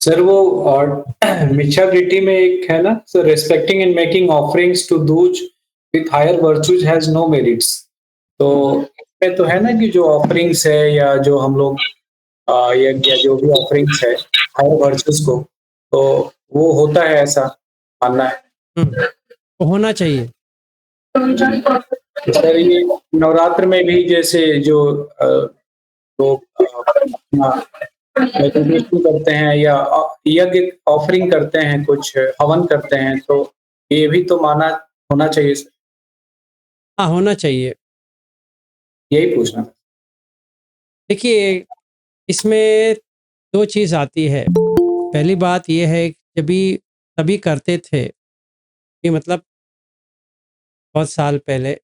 Sir वो और मिच्छावृत्ति में एक है ना sir, respecting and making offerings to those with higher virtues has no merits. तो इसमें तो है ना कि जो ऑफरिंग्स है या जो हम लोग यज्ञ या जो भी ऑफरिंग्स है हायर वर्च्यूज को, तो वो होता है ऐसा मानना है। तो होना चाहिए। तो सर ये नवरात्र में भी जैसे जो लोग अपना मेडिटेशन करते हैं या यज्ञ ऑफरिंग करते हैं, कुछ हवन करते हैं, तो ये भी तो माना होना चाहिए सर। हाँ, होना चाहिए। यही पूछना था। देखिए, इसमें 2 चीज़ आती है। पहली बात ये है कि तभी करते थे कि मतलब बहुत साल पहले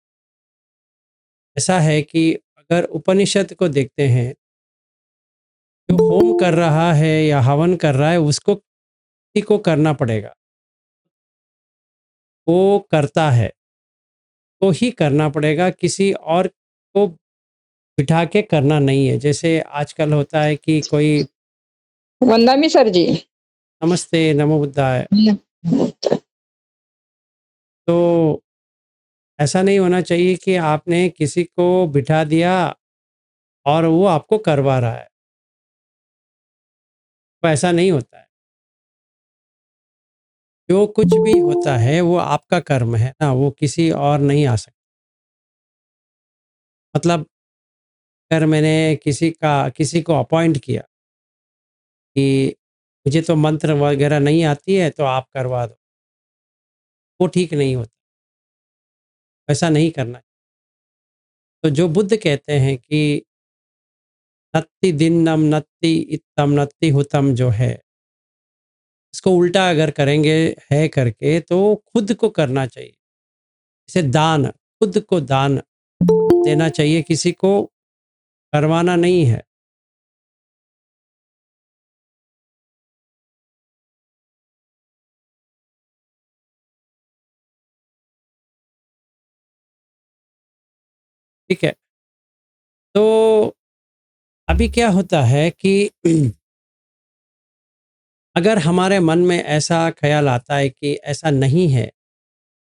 ऐसा है कि अगर उपनिषद को देखते हैं, जो होम कर रहा है या हवन कर रहा है उसको किसी को करना पड़ेगा। वो करता है, तो ही करना पड़ेगा, किसी और को बिठा के करना नहीं है। जैसे आजकल होता है कि कोई वंदामी सर जी। नमस्ते, नमो बुद्धाय। तो ऐसा नहीं होना चाहिए कि आपने किसी को बिठा दिया और वो आपको करवा रहा है। तो ऐसा नहीं होता है। जो कुछ भी होता है वो आपका कर्म है ना, वो किसी और नहीं आ सकता। मतलब अगर मैंने किसी को अपॉइंट किया कि मुझे तो मंत्र वगैरह नहीं आती है तो आप करवा दो, वो ठीक नहीं होता। ऐसा नहीं करना है। तो जो बुद्ध कहते हैं कि नत्ति दिन्नम नत्ति इत्तम नत्ति हुतम, जो है इसको उल्टा अगर करेंगे है करके तो खुद को करना चाहिए। जैसे दान, खुद को दान देना चाहिए, किसी को करवाना नहीं है। ठीक है। तो अभी क्या होता है कि अगर हमारे मन में ऐसा ख्याल आता है कि ऐसा नहीं है,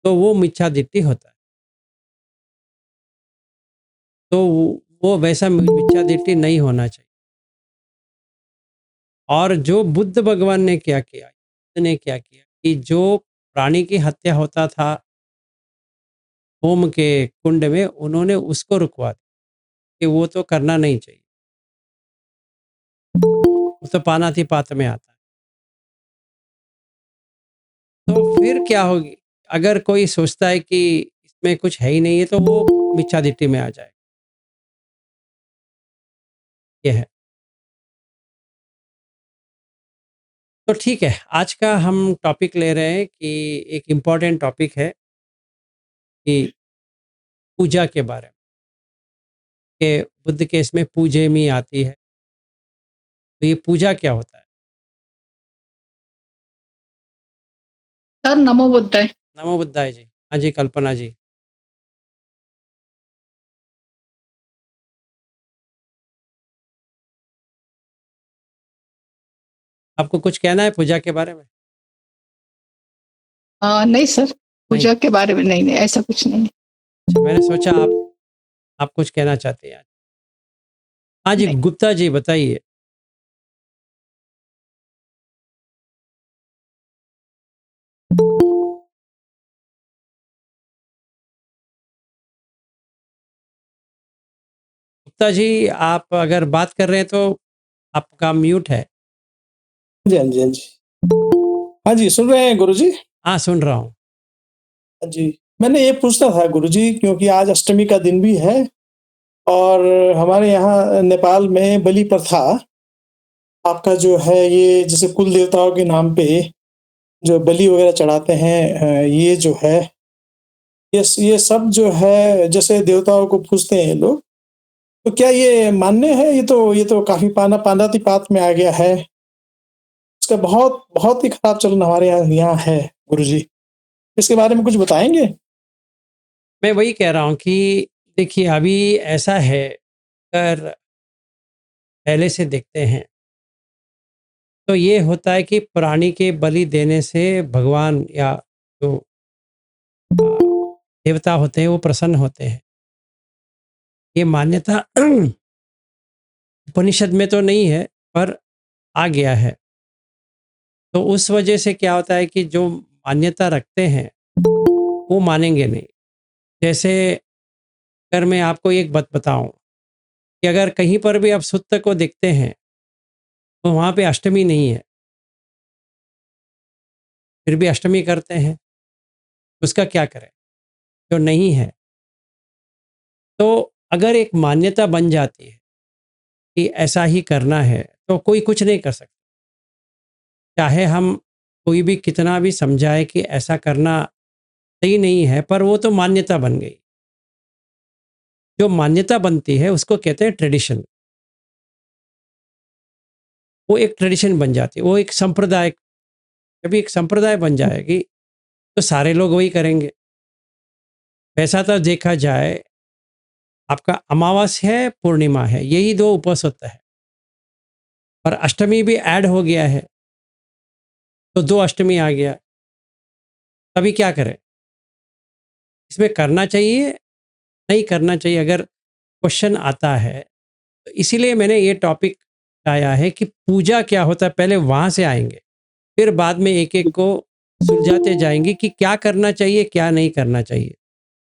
तो वो मिथ्यादित्य होता है। तो वो वैसा मिथ्यादित्य नहीं होना चाहिए। और जो बुद्ध भगवान ने क्या किया, बुद्ध ने क्या किया कि जो प्राणी की हत्या होता था होम के कुंड में, उन्होंने उसको रुकवा दिया कि वो तो करना नहीं चाहिए, वो तो पानातिपात में आता है। तो फिर क्या होगी, अगर कोई सोचता है कि इसमें कुछ है ही नहीं है तो वो मिथ्यादित्य में आ जाए। ये है। तो ठीक है, आज का हम टॉपिक ले रहे हैं कि एक इम्पॉर्टेंट टॉपिक है कि पूजा के बारे में, कि बुद्ध के इसमें पूजे में आती है। तो ये पूजा क्या होता है? सर नमो बुद्धाय। नमो बुद्धाय जी। हाँ जी, कल्पना जी। आपको कुछ कहना है पूजा के बारे में? नहीं सर, नहीं। पूजा के बारे में नहीं, ऐसा कुछ नहीं। अच्छा, मैंने सोचा आप कुछ कहना चाहते हैं आज। हाँ जी, नहीं। गुप्ता जी बताइए। गुप्ता जी, आप अगर बात कर रहे हैं तो आपका म्यूट है। जी, हाँ जी, हाँ जी। हाँ जी, सुन रहे हैं गुरुजी? हाँ, सुन रहा हूँ। हाँ जी, मैंने ये पूछना था गुरुजी, क्योंकि आज अष्टमी का दिन भी है और हमारे यहाँ नेपाल में बलि प्रथा आपका जो है, ये जैसे कुल देवताओं के नाम पे जो बलि वगैरह चढ़ाते हैं, ये जो है, ये सब जो है जैसे देवताओं को पूजते हैं ये लोग, तो क्या ये मान्य है? ये तो काफ़ी पानातिपात में आ गया है। इसका बहुत बहुत ही खराब चलन हमारे यहाँ है गुरुजी। इसके बारे में कुछ बताएँगे? मैं वही कह रहा हूँ कि देखिए, अभी ऐसा है, अगर पहले से देखते हैं तो ये होता है कि प्राणी के बलि देने से भगवान या जो देवता होते हैं वो प्रसन्न होते हैं। ये मान्यता उपनिषद में तो नहीं है पर आ गया है। तो उस वजह से क्या होता है कि जो मान्यता रखते हैं वो मानेंगे नहीं। जैसे अगर मैं आपको एक बात बताऊं कि अगर कहीं पर भी आप सुत्त को देखते हैं तो वहाँ पे अष्टमी नहीं है, फिर भी अष्टमी करते हैं, उसका क्या करें? जो नहीं है। तो अगर एक मान्यता बन जाती है कि ऐसा ही करना है तो कोई कुछ नहीं कर सकता। चाहे हम कोई भी कितना भी समझाए कि ऐसा करना सही नहीं है, पर वो तो मान्यता बन गई। जो मान्यता बनती है उसको कहते हैं ट्रेडिशन। वो एक ट्रेडिशन बन जाती है, वो एक संप्रदाय। जब एक संप्रदाय बन जाएगी तो सारे लोग वही करेंगे। वैसा तो देखा जाए आपका अमावस्या है, पूर्णिमा है, यही 2 उपवास होता है। और अष्टमी भी ऐड हो गया है तो 2 अष्टमी आ गया। तभी क्या करें? इसमें करना चाहिए, नहीं करना चाहिए, अगर क्वेश्चन आता है तो इसीलिए मैंने ये टॉपिक आया है कि पूजा क्या होता है, पहले वहाँ से आएंगे, फिर बाद में एक-एक को सुलझाते जाएंगे कि क्या करना चाहिए, क्या नहीं करना चाहिए।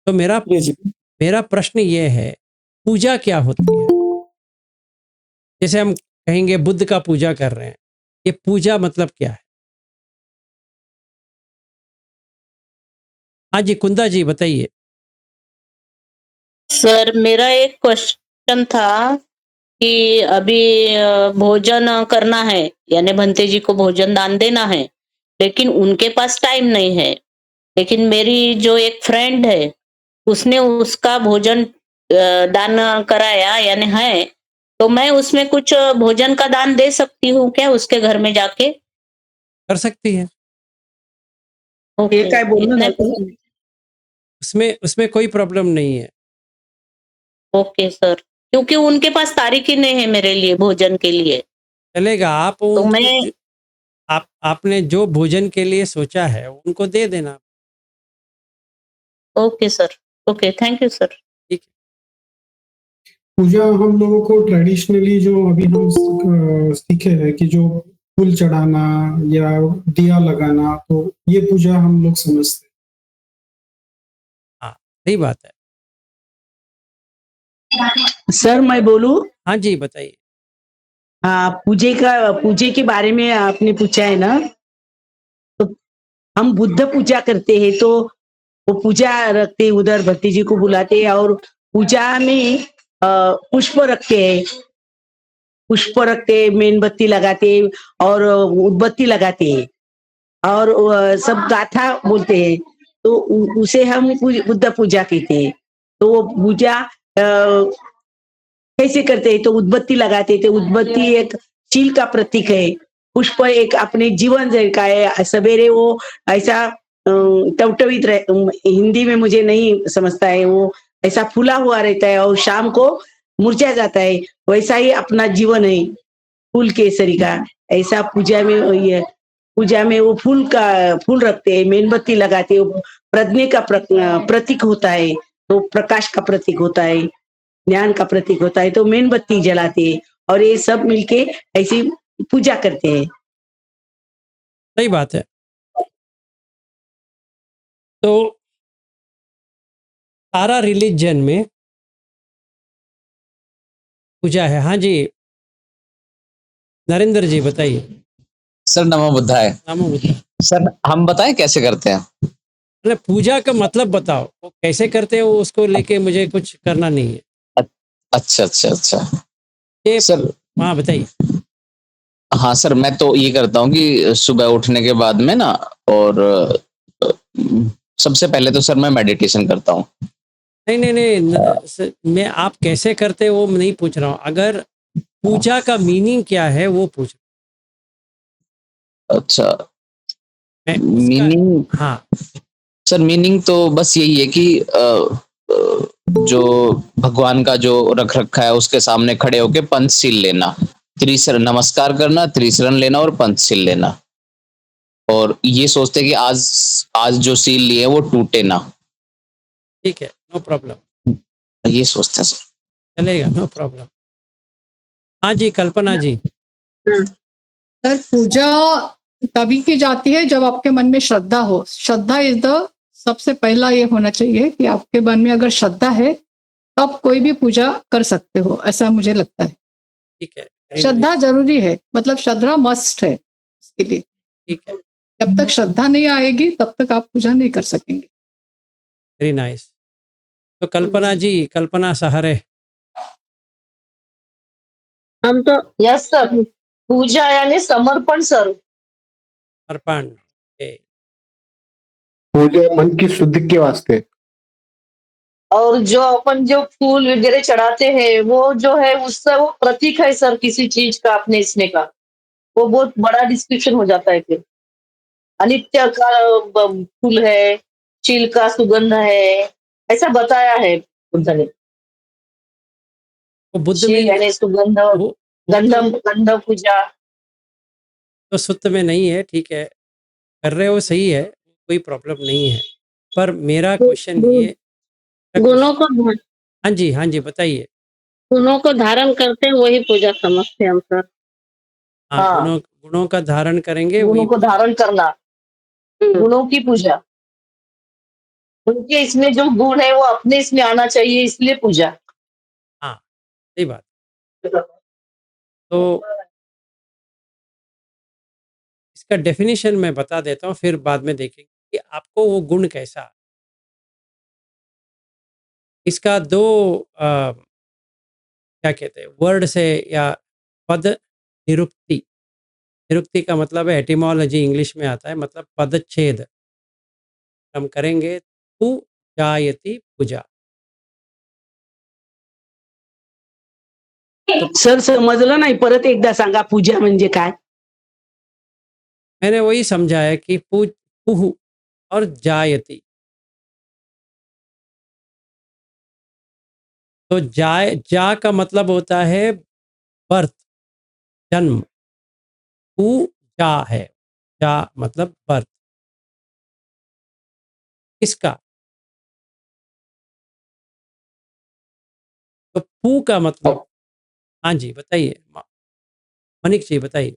तो मेरा जी, जी। मेरा प्रश्न ये है, पूजा क्या होती है? जैसे हम कहेंगे बुद्ध का पूजा कर रहे हैं, ये पूजा मतलब क्या है? हाँ जी, कुंदा जी बताइए। सर मेरा एक क्वेश्चन था कि अभी भोजन करना है, यानी भंते जी को भोजन दान देना है, लेकिन उनके पास टाइम नहीं है। लेकिन मेरी जो एक फ्रेंड है, उसने उसका भोजन दान कराया यानी है, तो मैं उसमें कुछ भोजन का दान दे सकती हूँ क्या उसके घर में जाके? कर सकती हैं। ओके, काय बोलणं इतने झालं? उसमें उसमें कोई प्रॉब्लम नहीं है। ओके सर, क्योंकि उनके पास तारीख ही नहीं है मेरे लिए भोजन के लिए। चलेगा, आप तो उनको मैं आपने जो भोजन के लिए सोचा है उनको दे देना। Okay sir, okay, thank you sir. ठीक है। पूजा हम लोगों को ट्रेडिशनली जो अभी हम सीखे हैं कि जो फूल चढ़ाना या दिया लगाना, तो ये पूजा हम लोग समझते हैं। हाँ, सही बात है। सर मैं बोलूं? हाँ जी, बताइए। हाँ, पूजे के बारे में आपने पूछा है ना, तो हम बुद्ध पूजा करते हैं तो वो पूजा रखते हैं, उधर भट्टी जी को बुलाते हैं और पूजा में पुष्प रखते हैं, मेणबत्ती लगाते हैं और उदबत्ती लगाते हैं और सब गाथा बोलते हैं, तो उसे हम बुद्ध पूजा कहते हैं। तो वो पूजा कैसे करते हैं? तो उदबत्ती लगाते थे। उदबत्ती एक शील का प्रतीक है, पुष्प एक अपने जीवन का है। सवेरे वो ऐसा टवटवीत हिंदी में मुझे नहीं समझता है, वो ऐसा फूला हुआ रहता है और शाम को मुरझा जाता है, वैसा ही अपना जीवन है फूल केसरी का। ऐसा पूजा में वो फूल रखते हैं, मेणबत्ती लगाते हैं, प्रज्ञा का प्रतीक होता है, तो प्रकाश का प्रतीक होता है, ज्ञान का प्रतीक होता है, तो मेणबत्ती जलाते हैं और ये सब मिलके ऐसी पूजा करते हैं। सही बात है। तो सारा रिलीजन में पूजा है। हाँ जी, नरेंद्र जी बताइए। सर नमो बुद्धाय। नमो बुद्धाय। सर हम बताएं कैसे करते हैं? अरे पूजा का मतलब बताओ, वो कैसे करते हो उसको लेके मुझे कुछ करना नहीं है। अच्छा अच्छा अच्छा ये सर। हाँ बताइए। हाँ सर, मैं तो ये करता हूँ कि सुबह उठने के बाद में ना, और सबसे पहले तो सर मैं मेडिटेशन करता हूँ। नहीं नहीं नहीं मैं आप कैसे करते वो नहीं पूछ रहा हूँ, अगर पूजा का मीनिंग क्या है वो पूछ अच्छा, मैं मीनिंग? हाँ सर मीनिंग तो बस यही है कि जो भगवान का जो रख रखा है उसके सामने खड़े होके पंचशील लेना, त्रिशरण नमस्कार करना, त्रिशरण लेना और पंचशील लेना। और ये सोचते कि आज जो सील लिए वो टूटे ना। ठीक है, नो प्रॉब्लम, ये सोचते हैं सर। चलेगा, नो प्रॉब्लम। हाँ जी, कल्पना जी। सर पूजा तभी की जाती है जब आपके मन में श्रद्धा हो। श्रद्धा इज द सबसे पहला ये होना चाहिए कि आपके मन में अगर श्रद्धा है तब कोई भी पूजा कर सकते हो, ऐसा मुझे लगता है। ठीक है, very श्रद्धा nice, जरूरी है, मतलब श्रद्धा मस्ट है इसके लिए। ठीक है, जब तक श्रद्धा नहीं आएगी तब तक आप पूजा नहीं कर सकेंगे। Very nice. तो कल्पना जी, कल्पना सहारे। हम तो यस सर, पूजा यानी समर्पण सर। अर्पण, ओके, पूजा मन की शुद्धि के वास्ते। और जो अपन जो फूल वगैरह चढ़ाते हैं वो जो है उससे वो प्रतीक है सर किसी चीज का अपने इसमें का। वो बहुत बड़ा डिस्क्रिप्शन हो जाता है फिर। अनित्य का फूल है, चील का सुगंध है, ऐसा बताया है बुद्ध ने। वो बुद्ध चील में यानी सुगंध, वो तो, गंधम गंध पूजा। तो सुत्त में नहीं है, ठीक है, कर रहे हो सही है, कोई प्रॉब्लम नहीं है। पर मेरा क्वेश्चन ये गुणों को हाँ जी, हाँ जी, बताइए। गुणों को धारण करते हैं वही पूजा समझते हैं हम सर। हाँ, हाँ, गुणों का धारण करेंगे गुणों वही को पूजा। धारण करना, गुणों की पूजा। उनके इसमें जो गुण है वो अपने इसमें आना चाहिए इसलिए पूजा। हाँ, सही बात। तो इसका डेफिनेशन मैं बता देता हूँ, फिर बाद में देखेंगे कि आपको वो गुण कैसा है। इसका 2 क्या कहते हैं वर्ड से या पद निरुक्ति। निरुक्ति का मतलब है एटिमोलॉजी, इंग्लिश में आता है, मतलब पदच्छेद हम करेंगे। तू जायति पूजा। तो सर समजलं नाही, परत एकदा सांगा पूजा म्हणजे काय? मैंने वही समझा है कि पुह और जायति। तो जा का मतलब होता है बर्थ, जन्म। पू जा है, जा मतलब बर्थ। किसका? तो पू का मतलब, हाँ जी बताइए, मनिक जी बताइए।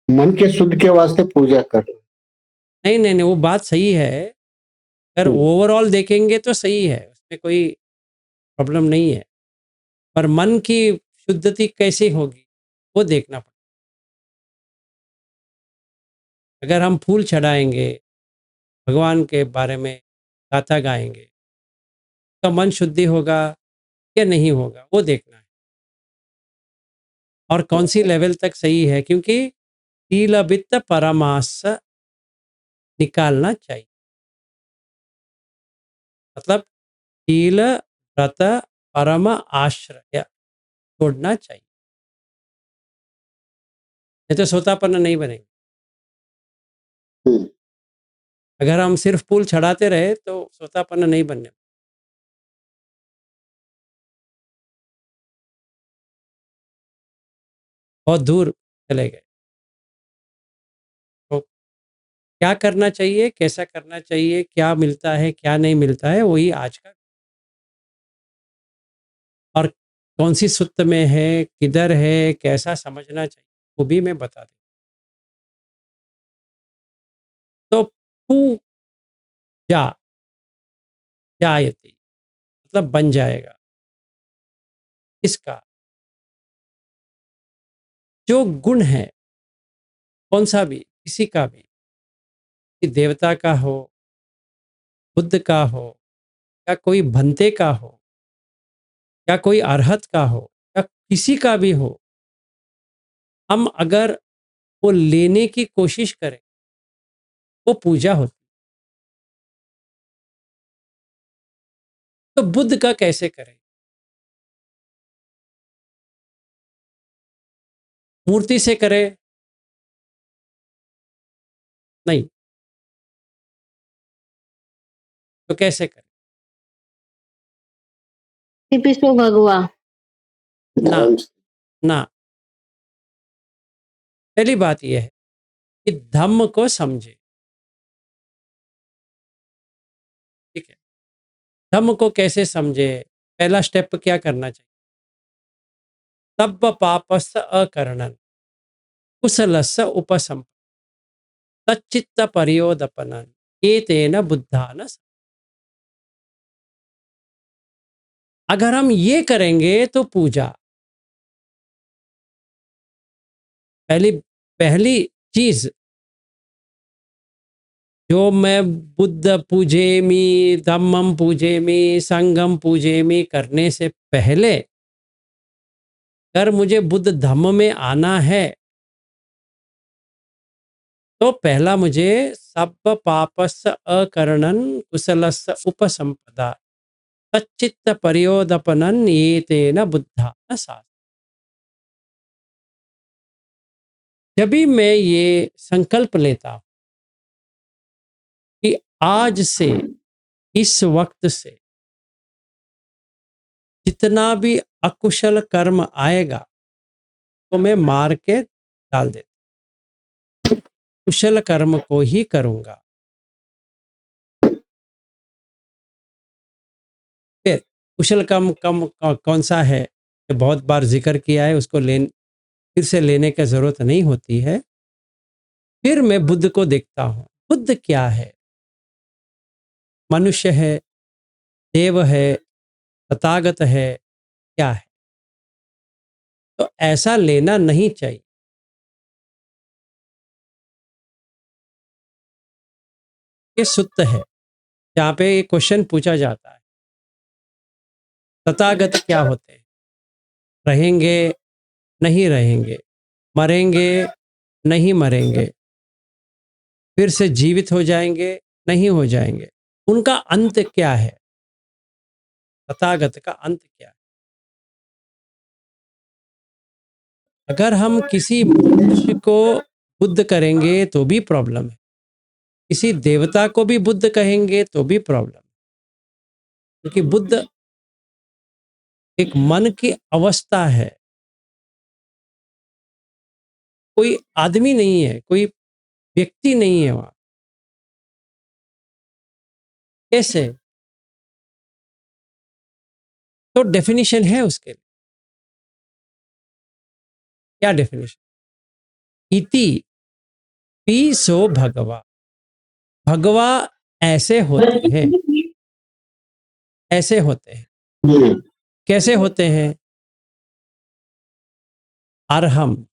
मन के शुद्ध के वास्ते पूजा कर। नहीं नहीं नहीं, वो बात सही है, अगर ओवरऑल देखेंगे तो सही है, उसमें कोई प्रॉब्लम नहीं है। पर मन की शुद्धि कैसे होगी वो देखना पड़ेगा। अगर हम फूल चढ़ाएंगे, भगवान के बारे में गाथा गाएंगे, तो मन शुद्धि होगा या नहीं होगा वो देखना है। और कौन सी लेवल तक सही है, क्योंकि शीलवित्त परामास निकालना चाहिए। मतलब शील व्रत परम आश्रय छोड़ना चाहिए, नहीं तो सोतापन्न नहीं बनेगा। अगर हम सिर्फ फूल चढ़ाते रहे तो सोतापन्न नहीं बनने। बहुत दूर चले गए। तो क्या करना चाहिए, कैसा करना चाहिए, क्या मिलता है क्या नहीं मिलता है, वही आज का। और कौन सी सुत्त में है, किधर है, कैसा समझना चाहिए, वो भी मैं बता दूं। तो पूजा जायते मतलब बन जाएगा। इसका जो गुण है, कौन सा भी, किसी का भी, कि देवता का हो, बुद्ध का हो, या कोई भंते का हो, या कोई अरहत का हो, या किसी का भी हो, हम अगर वो लेने की कोशिश करें वो पूजा होती। तो बुद्ध का कैसे करें? मूर्ति से करें? नहीं। तो कैसे करें? विश्व भगवा ना, ना। पहली बात यह है कि धम्म को समझे, ठीक है। धम्म को कैसे समझे? पहला स्टेप क्या करना चाहिए? तब्ब पापस्य अकरणन कुशलस्य उपसम तच्चित्त परियोदपनन एतेन बुद्धान। अगर हम ये करेंगे तो पूजा पहली पहली चीज जो मैं बुद्ध पूजेमी, धम्मम पूजेमी, संगम पूजेमी करने से पहले अगर मुझे बुद्ध धम्म में आना है तो पहला मुझे सब पापस्य अकरणन कुशलस्य उपसंपदा तच्चित्त परियोदपनन एतेन बुद्धा सा। जब भी मैं ये संकल्प लेता हूं कि आज से इस वक्त से जितना भी अकुशल कर्म आएगा तो मैं मार के डाल देता, कुशल कर्म को ही करूंगा। फिर कुशल कर्म कम कौन सा है, बहुत बार जिक्र किया है, उसको फिर से लेने की जरूरत नहीं होती है। फिर मैं बुद्ध को देखता हूं, बुद्ध क्या है? मनुष्य है, देव है, तथागत है, क्या है? तो ऐसा लेना नहीं चाहिए। ये सुत्त है जहाँ पे ये क्वेश्चन पूछा जाता है, तथागत क्या होते हैं? रहेंगे, नहीं रहेंगे, मरेंगे, नहीं मरेंगे, फिर से जीवित हो जाएंगे, नहीं हो जाएंगे, उनका अंत क्या है? तथागत का अंत क्या है? अगर हम किसी मनुष्य को बुद्ध करेंगे तो भी प्रॉब्लम है, किसी देवता को भी बुद्ध कहेंगे तो भी प्रॉब्लम है, क्योंकि बुद्ध एक मन की अवस्था है, कोई आदमी नहीं है, कोई व्यक्ति नहीं है वहां। कैसे? तो डेफिनेशन है उसके लिए। क्या डेफिनेशन? इति पी सो भगवा। भगवा ऐसे होते हैं, ऐसे होते हैं। कैसे होते हैं? अरहम,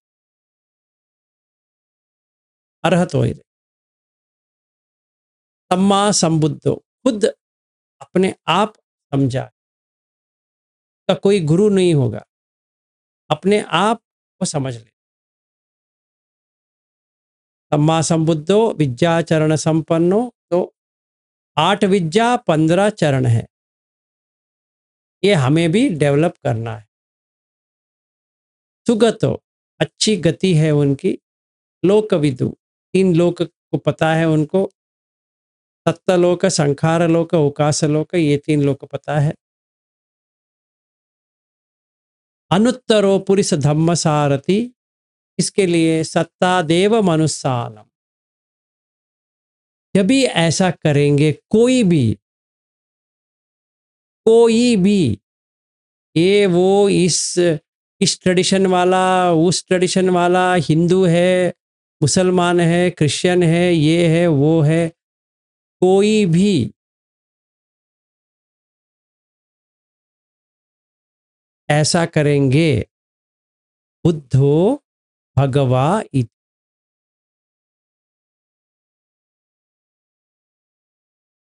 अरहत हो सम्मा संबुद्धो, खुद अपने आप समझा, का कोई गुरु नहीं होगा, अपने आप को समझ ले। सम्मा संबुद्धो विद्या चरण संपन्नो, तो 8 विद्या 15 चरण है, ये हमें भी डेवलप करना है। सुगतो, अच्छी गति है उनकी। लोकविदु, 3 लोक को पता है उनको, सत्तलोक, संखार लोक, उकास लोक, ये 3 लोक पता है। अनुत्तरो पुरुष धम्म सारथी, इसके लिए सत्ता देव मनुष्यानम। जब भी ऐसा करेंगे कोई भी, ये वो इस ट्रेडिशन वाला, उस ट्रेडिशन वाला, हिंदू है, मुसलमान है, क्रिश्चियन है, ये है, वो है, कोई भी ऐसा करेंगे, बुद्धो भगवा इति।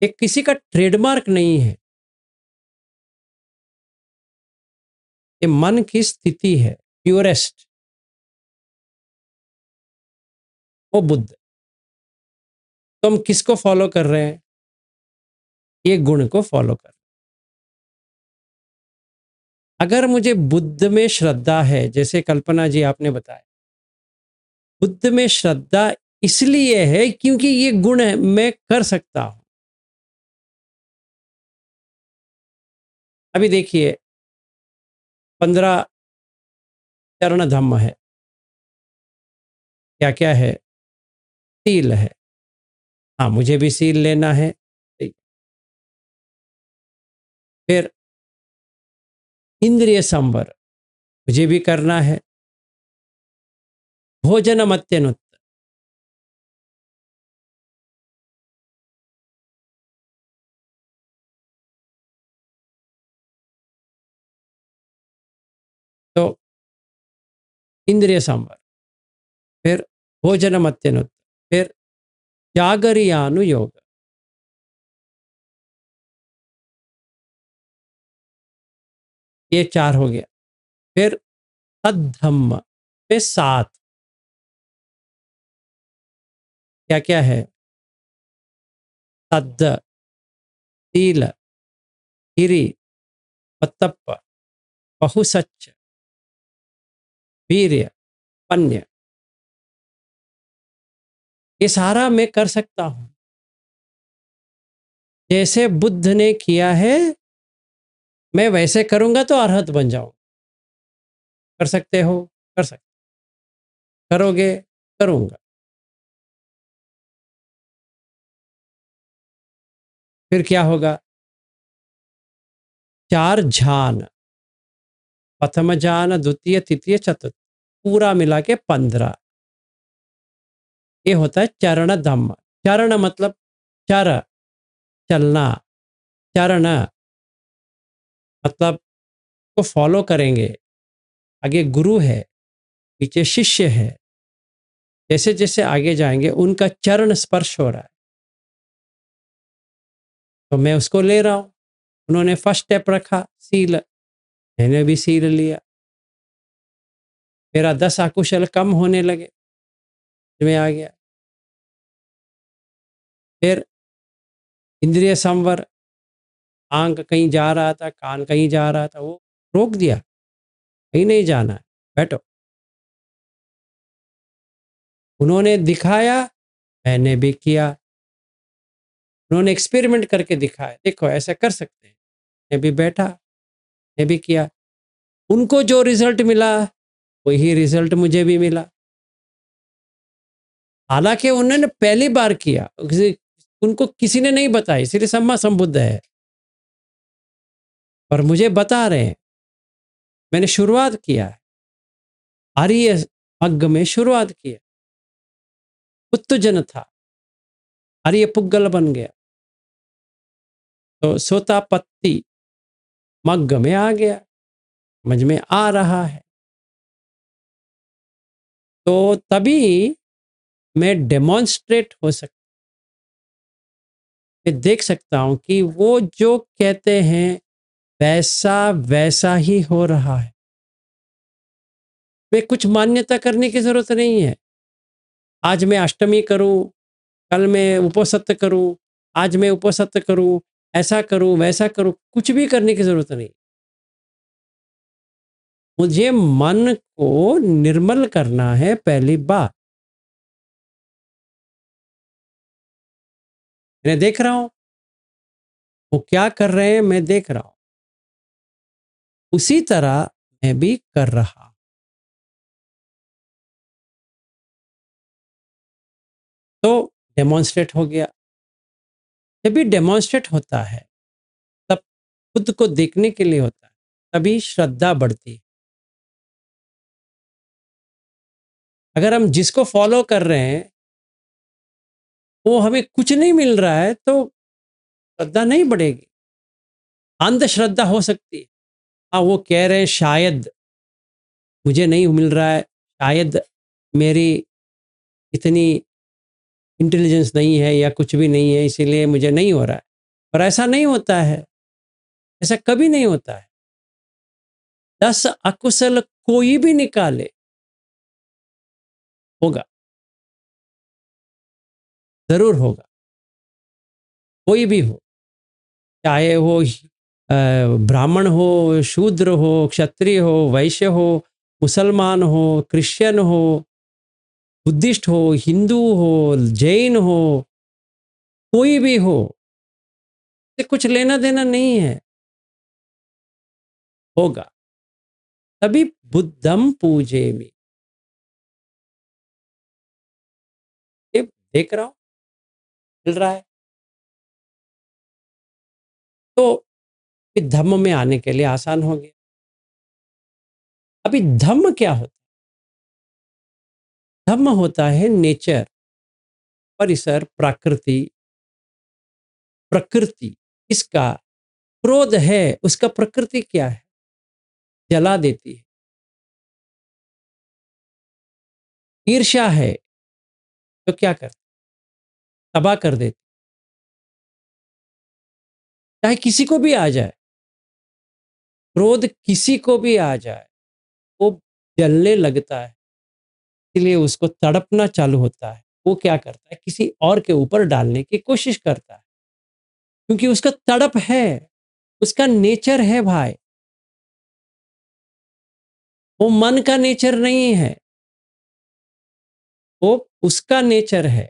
ये किसी का ट्रेडमार्क नहीं है, ये मन की स्थिति है, प्योरेस्ट, वो बुद्ध। तो हम किसको फॉलो कर रहे हैं? ये गुण को फॉलो कर। अगर मुझे बुद्ध में श्रद्धा है, जैसे कल्पना जी आपने बताया, बुद्ध में श्रद्धा इसलिए है क्योंकि ये गुण मैं कर सकता हूं। अभी देखिए 15 चरण धम्म है, क्या क्या है, सील है। हाँ, मुझे भी सील लेना है। ठीक। फिर इंद्रिय संवर मुझे भी करना है। भोजन मत्यनुत, तो इंद्रिय संवर, फिर भोजन मत्यनुत, फिर जागरियानुयोग, ये 4 हो गया। फिर तद्धम्म पे 7 क्या क्या है, तद्द, तील, हिरि, पतप्प, बहुसच्च, वीर्य, पन्य, ये सारा मैं कर सकता हूं। जैसे बुद्ध ने किया है मैं वैसे करूंगा तो अरहत बन जाऊं। कर सकते हो? कर सकते। करोगे? करूंगा। फिर क्या होगा? 4 झान, प्रथम जान, द्वितीय, तृतीय, चतुर्थ, पूरा मिला के 15। ये होता है चरण धम्म। चरण मतलब चर, चलना। चरण मतलब को फॉलो करेंगे। आगे गुरु है, पीछे शिष्य है। जैसे जैसे आगे जाएंगे उनका चरण स्पर्श हो रहा है, तो मैं उसको ले रहा हूं। उन्होंने फर्स्ट स्टेप रखा सील, मैंने भी सील लिया। मेरा 10 अकुशल कम होने लगे, में आ गया। फिर इंद्रिय संवर, आंख कहीं जा रहा था, कान कहीं जा रहा था, वो रोक दिया, कहीं नहीं जाना है, बैठो। उन्होंने दिखाया, मैंने भी किया। उन्होंने एक्सपेरिमेंट करके दिखाया, देखो ऐसा कर सकते हैं, मैं भी बैठा, मैं भी किया। उनको जो रिजल्ट मिला वही रिजल्ट मुझे भी मिला। हालांकि उन्होंने पहली बार किया, उनको किसी ने नहीं बताया, इसलिए सम्मा संबुद्ध है। पर मुझे बता रहे हैं, मैंने शुरुआत किया है, आर्य मग्ग में शुरुआत किया। उत्तजन था, आर्य पुग्गल बन गया, तो सोतापत्ति मग्ग में आ गया, समझ में आ रहा है। तो तभी मैं डेमोन्स्ट्रेट हो सकता, मैं देख सकता हूं कि वो जो कहते हैं वैसा वैसा ही हो रहा है। मैं कुछ मान्यता करने की जरूरत नहीं है। आज मैं अष्टमी करूं, कल मैं उपसत्य करूं, आज मैं उपसत्य करूं, ऐसा करूं वैसा करूं, कुछ भी करने की जरूरत नहीं। मुझे मन को निर्मल करना है, पहली बात। मैं देख रहा हूं वो क्या कर रहे हैं, मैं देख रहा हूं, उसी तरह मैं भी कर रहा हूं। तो डेमोन्स्ट्रेट हो गया। जब भी डेमोन्स्ट्रेट होता है तब खुद को देखने के लिए होता है, तभी श्रद्धा बढ़ती है। अगर हम जिसको फॉलो कर रहे हैं वो हमें कुछ नहीं मिल रहा है तो श्रद्धा नहीं बढ़ेगी, अंधश्रद्धा हो सकती है। हाँ, वो कह रहे हैं शायद मुझे नहीं मिल रहा है, शायद मेरी इतनी इंटेलिजेंस नहीं है या कुछ भी नहीं है इसीलिए मुझे नहीं हो रहा है। पर ऐसा नहीं होता है, ऐसा कभी नहीं होता है। 10 अकुशल कोई भी निकाले, होगा, जरूर होगा। कोई भी हो, चाहे वो ब्राह्मण हो, शूद्र हो, क्षत्रिय हो, वैश्य हो, मुसलमान हो, क्रिश्चियन हो, बुद्धिस्ट हो, हिंदू हो, जैन हो, कोई भी हो, इससे कुछ लेना देना नहीं है, होगा। तभी बुद्धम पूजेमि। ये देख रहा हूँ मिल रहा है। तो फिर धम्म में आने के लिए आसान हो गया। अभी धम्म क्या होता है? धम्म होता है नेचर, परिसर, प्रकृति। प्रकृति इसका क्रोध है, उसका प्रकृति क्या है? जला देती है। ईर्ष्या है तो क्या करती? तबाह कर देती। चाहे किसी को भी आ जाए, क्रोध किसी को भी आ जाए, वो जलने लगता है। इसलिए उसको तड़पना चालू होता है। वो क्या करता है? किसी और के ऊपर डालने की कोशिश करता है, क्योंकि उसका तड़प है, उसका नेचर है भाई। वो मन का नेचर नहीं है, वो उसका नेचर है।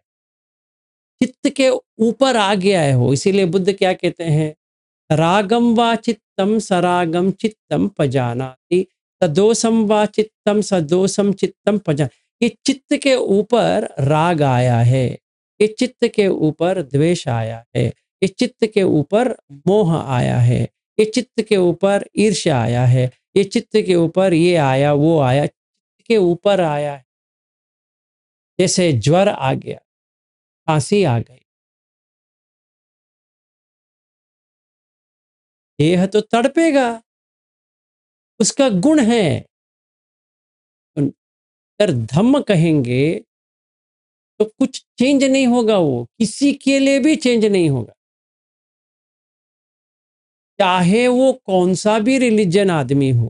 चित्त के ऊपर आ गया है वो। इसीलिए बुद्ध क्या कहते हैं? रागम वा चित्तम सरागम चित्तम पजानाति, सदोषम वा चित्तम सदोषम चित्तम पजा। ये चित्त के ऊपर राग आया है, ये चित्त के ऊपर द्वेष आया है, ये चित्त के ऊपर मोह आया है, ये चित्त के ऊपर ईर्ष्या आया है, ये चित्त के ऊपर ये आया वो आया, चित्त के ऊपर आया है। जैसे ज्वर आ गया, खांसी आ गई, देह तो तड़पेगा, उसका गुण है। अगर धम्म कहेंगे तो कुछ चेंज नहीं होगा, वो किसी के लिए भी चेंज नहीं होगा, चाहे वो कौन सा भी रिलीजन आदमी हो।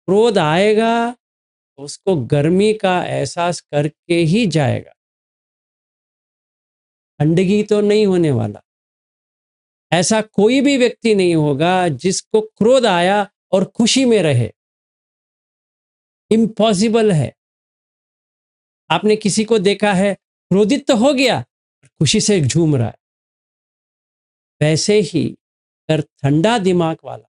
क्रोध आएगा तो उसको गर्मी का एहसास करके ही जाएगा, ठंडगी तो नहीं होने वाला। ऐसा कोई भी व्यक्ति नहीं होगा जिसको क्रोध आया और खुशी में रहे, इम्पॉसिबल है। आपने किसी को देखा है क्रोधित तो हो गया, खुशी से झूम रहा है। वैसे ही अगर ठंडा दिमाग वाला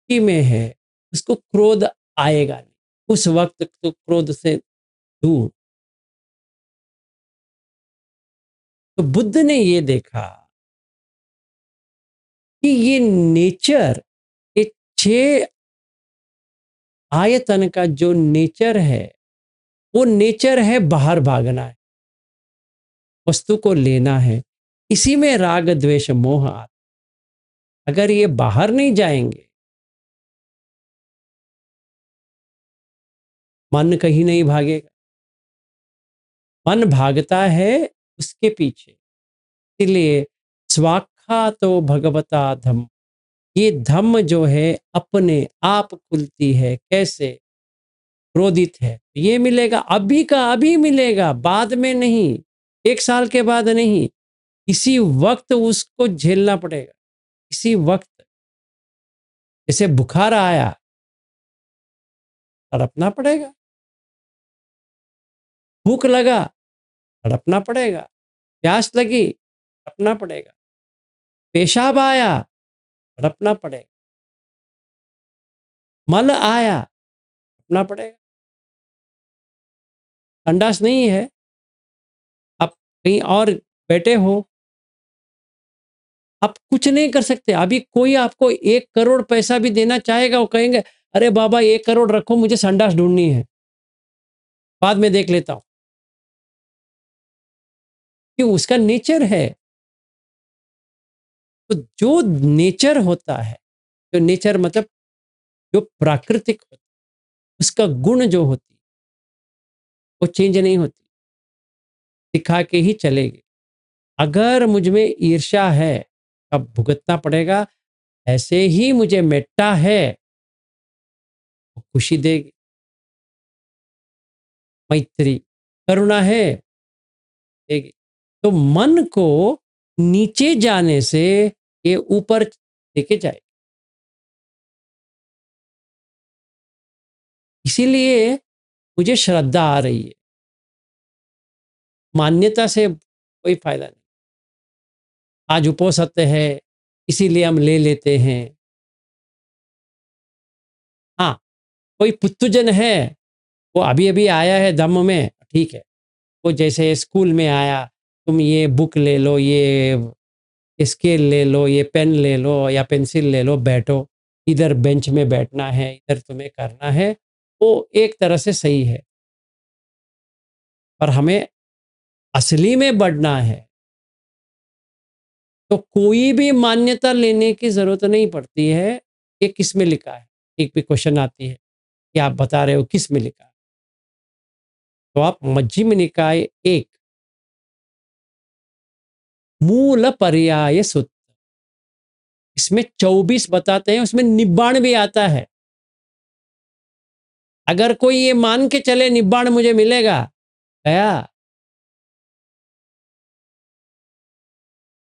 खुशी में है, उसको क्रोध आएगा नहीं, उस वक्त तो क्रोध से दूर। तो बुद्ध ने ये देखा कि ये नेचर, ये 6 आयतन का जो नेचर है, वो नेचर है बाहर भागना है, वस्तु को लेना है। इसी में राग द्वेष मोह आता। अगर ये बाहर नहीं जाएंगे, मन कहीं नहीं भागेगा। मन भागता है उसके पीछे। इसलिए स्वाखा तो भगवता धम्म, ये धम्म जो है अपने आप खुलती है। कैसे? क्रोधित है ये मिलेगा, अभी का अभी मिलेगा, बाद में नहीं, 1 साल के बाद नहीं, इसी वक्त उसको झेलना पड़ेगा। इसी वक्त जैसे बुखार आया, तड़पना पड़ेगा। भूख लगा, तड़पना पड़ेगा। प्यास लगी, तड़पना पड़ेगा। पेशाब आया, तड़पना पड़ेगा। मल आया, तड़पना पड़ेगा। संडास नहीं है, आप कहीं और बैठे हो, आप कुछ नहीं कर सकते। अभी कोई आपको 1 करोड़ पैसा भी देना चाहेगा, वो कहेंगे अरे बाबा 1 करोड़ रखो, मुझे संडास ढूंढनी है, बाद में देख लेता हूं। क्यों? उसका नेचर है। तो जो नेचर होता है, जो नेचर मतलब जो प्राकृतिक होता है, उसका गुण जो होती है, वो चेंज नहीं होती, दिखा के ही चलेगी। अगर मुझ में ईर्ष्या है, अब भुगतना पड़ेगा। ऐसे ही मुझे मेट्टा है, वो खुशी देगी। मैत्री, करुणा है, देगी। तो मन को नीचे जाने से ये ऊपर लेके जाए। इसीलिए मुझे श्रद्धा आ रही है, मान्यता से कोई फायदा नहीं। आज उपोषित है, इसीलिए हम ले लेते हैं। कोई पुत्तजन है, वो अभी-अभी आया है धम्म में, ठीक है। वो जैसे स्कूल में आया, तुम ये बुक ले लो, ये स्केल ले लो, ये पेन ले लो या पेंसिल ले लो, बैठो। इधर बेंच में बैठना है, इधर तुम्हें करना है, वो एक तरह से सही है। पर हमें असली में बढ़ना है, तो कोई भी मान्यता लेने की ज़रूरत नहीं पड़ती है, ये किस में लिखा है? एक भी क्वेश्चन आती है कि आप बता रहे हो किस में लिखा है? तो आप मज्जिम निकाय 1 मूल पर्याय सूत्र, इसमें 24 बताते हैं, उसमें निब्बाण भी आता है। अगर कोई ये मान के चले निब्बाण मुझे मिलेगा, गया।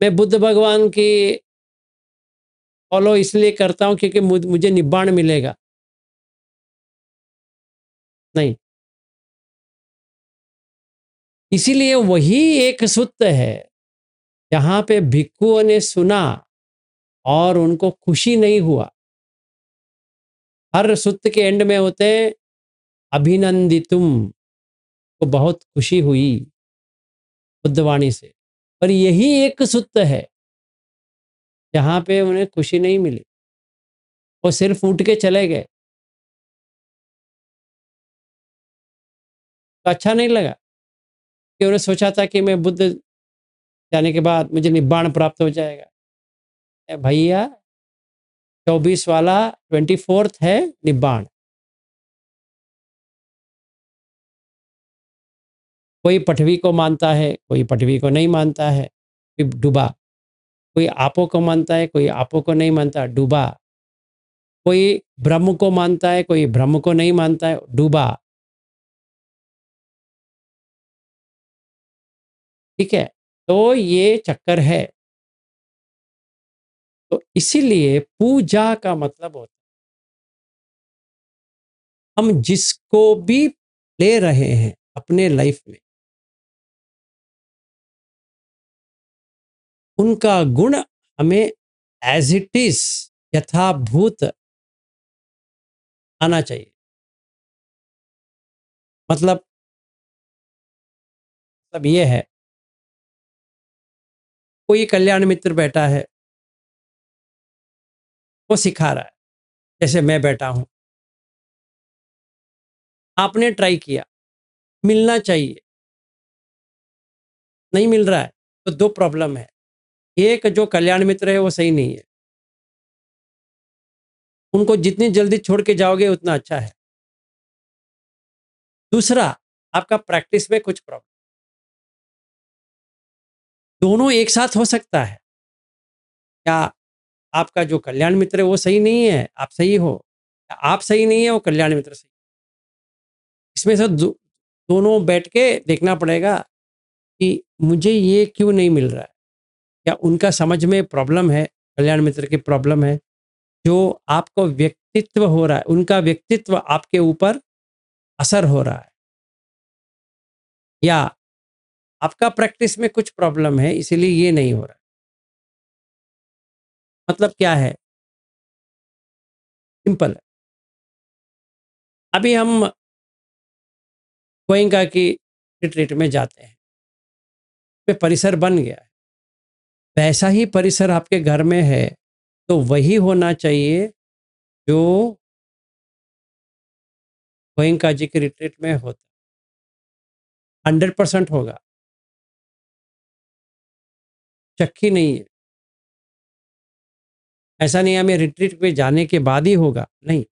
मैं बुद्ध भगवान की फॉलो इसलिए करता हूं क्योंकि मुझे निब्बाण मिलेगा, नहीं। इसीलिए वही एक सूत्र है जहां पे भिक्षुओं ने सुना और उनको खुशी नहीं हुआ। हर सूत्र के एंड में होते हैं अभिनंदितुम, को बहुत खुशी हुई बुद्धवाणी से। पर यही एक सूत्र है जहां पे उन्हें खुशी नहीं मिली, वो सिर्फ उठ के चले गए। तो अच्छा नहीं लगा कि उन्हें सोचा था कि मैं बुद्ध जाने के बाद मुझे निब्बाण प्राप्त हो जाएगा। भैया 24 वाला 24th है निब्बाण। कोई पठवी को मानता है, कोई पठवी को नहीं मानता है, फिर डूबा। कोई आपो को मानता है, कोई आपो को नहीं मानता, डूबा। कोई ब्रह्म को मानता है, कोई ब्रह्म को नहीं मानता है, डूबा। ठीक है, तो ये चक्कर है। तो इसीलिए पूजा का मतलब होता है हम जिसको भी ले रहे हैं अपने लाइफ में, उनका गुण हमें एज इट इज यथाभूत आना चाहिए। मतलब ये है, कोई कल्याण मित्र बैठा है, वो सिखा रहा है, जैसे मैं बैठा हूं, आपने ट्राई किया, मिलना चाहिए, नहीं मिल रहा है, तो दो प्रॉब्लम है। एक, जो कल्याण मित्र है वो सही नहीं है, उनको जितनी जल्दी छोड़ के जाओगे उतना अच्छा है। दूसरा, आपका प्रैक्टिस में कुछ प्रॉब्लम। दोनों एक साथ हो सकता है। क्या आपका जो कल्याण मित्र है वो सही नहीं है, आप सही हो, या आप सही नहीं है, वो कल्याण मित्र सही। इसमें से दोनों बैठ के देखना पड़ेगा कि मुझे ये क्यों नहीं मिल रहा है। क्या उनका समझ में प्रॉब्लम है, कल्याण मित्र की प्रॉब्लम है, जो आपको व्यक्तित्व हो रहा है, उनका व्यक्तित्व आपके ऊपर असर हो रहा है, या आपका प्रैक्टिस में कुछ प्रॉब्लम है इसीलिए ये नहीं हो रहा है। मतलब क्या है, सिंपल है। अभी हम गोयंका की रिट्रीट में जाते हैं, में परिसर बन गया है, वैसा ही परिसर आपके घर में है, तो वही होना चाहिए जो गोयंका जी की रिट्रीट में होता है। 100% होगा, शक्की नहीं है। ऐसा नहीं हमें रिट्रीट पे जाने के बाद ही होगा, नहीं।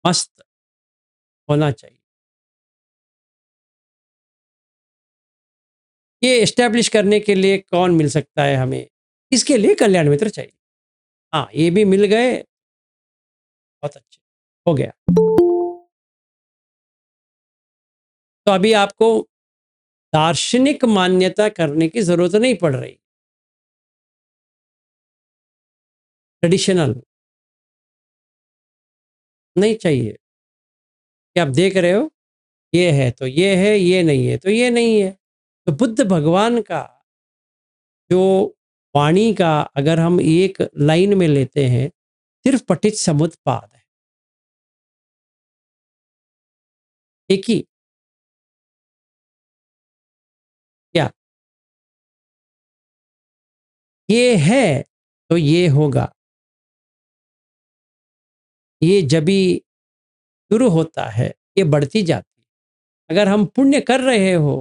मस्त होना चाहिए। ये एस्टैब्लिश करने के लिए कौन मिल सकता है हमें? इसके लिए कल्याण मित्र चाहिए। हाँ, ये भी मिल गए, बहुत अच्छे, हो गया। तो अभी आपको दार्शनिक मान्यता करने की जरूरत नहीं पड़ रही। ट्रेडिशनल नहीं चाहिए कि आप देख रहे हो, ये है तो ये है, ये नहीं है तो ये नहीं है। तो बुद्ध भगवान का जो वाणी का अगर हम एक लाइन में लेते हैं सिर्फ पठित समुत्पाद है, एक ही। क्या ये है तो ये होगा, ये जब भी शुरू होता है ये बढ़ती जाती है। अगर हम पुण्य कर रहे हो,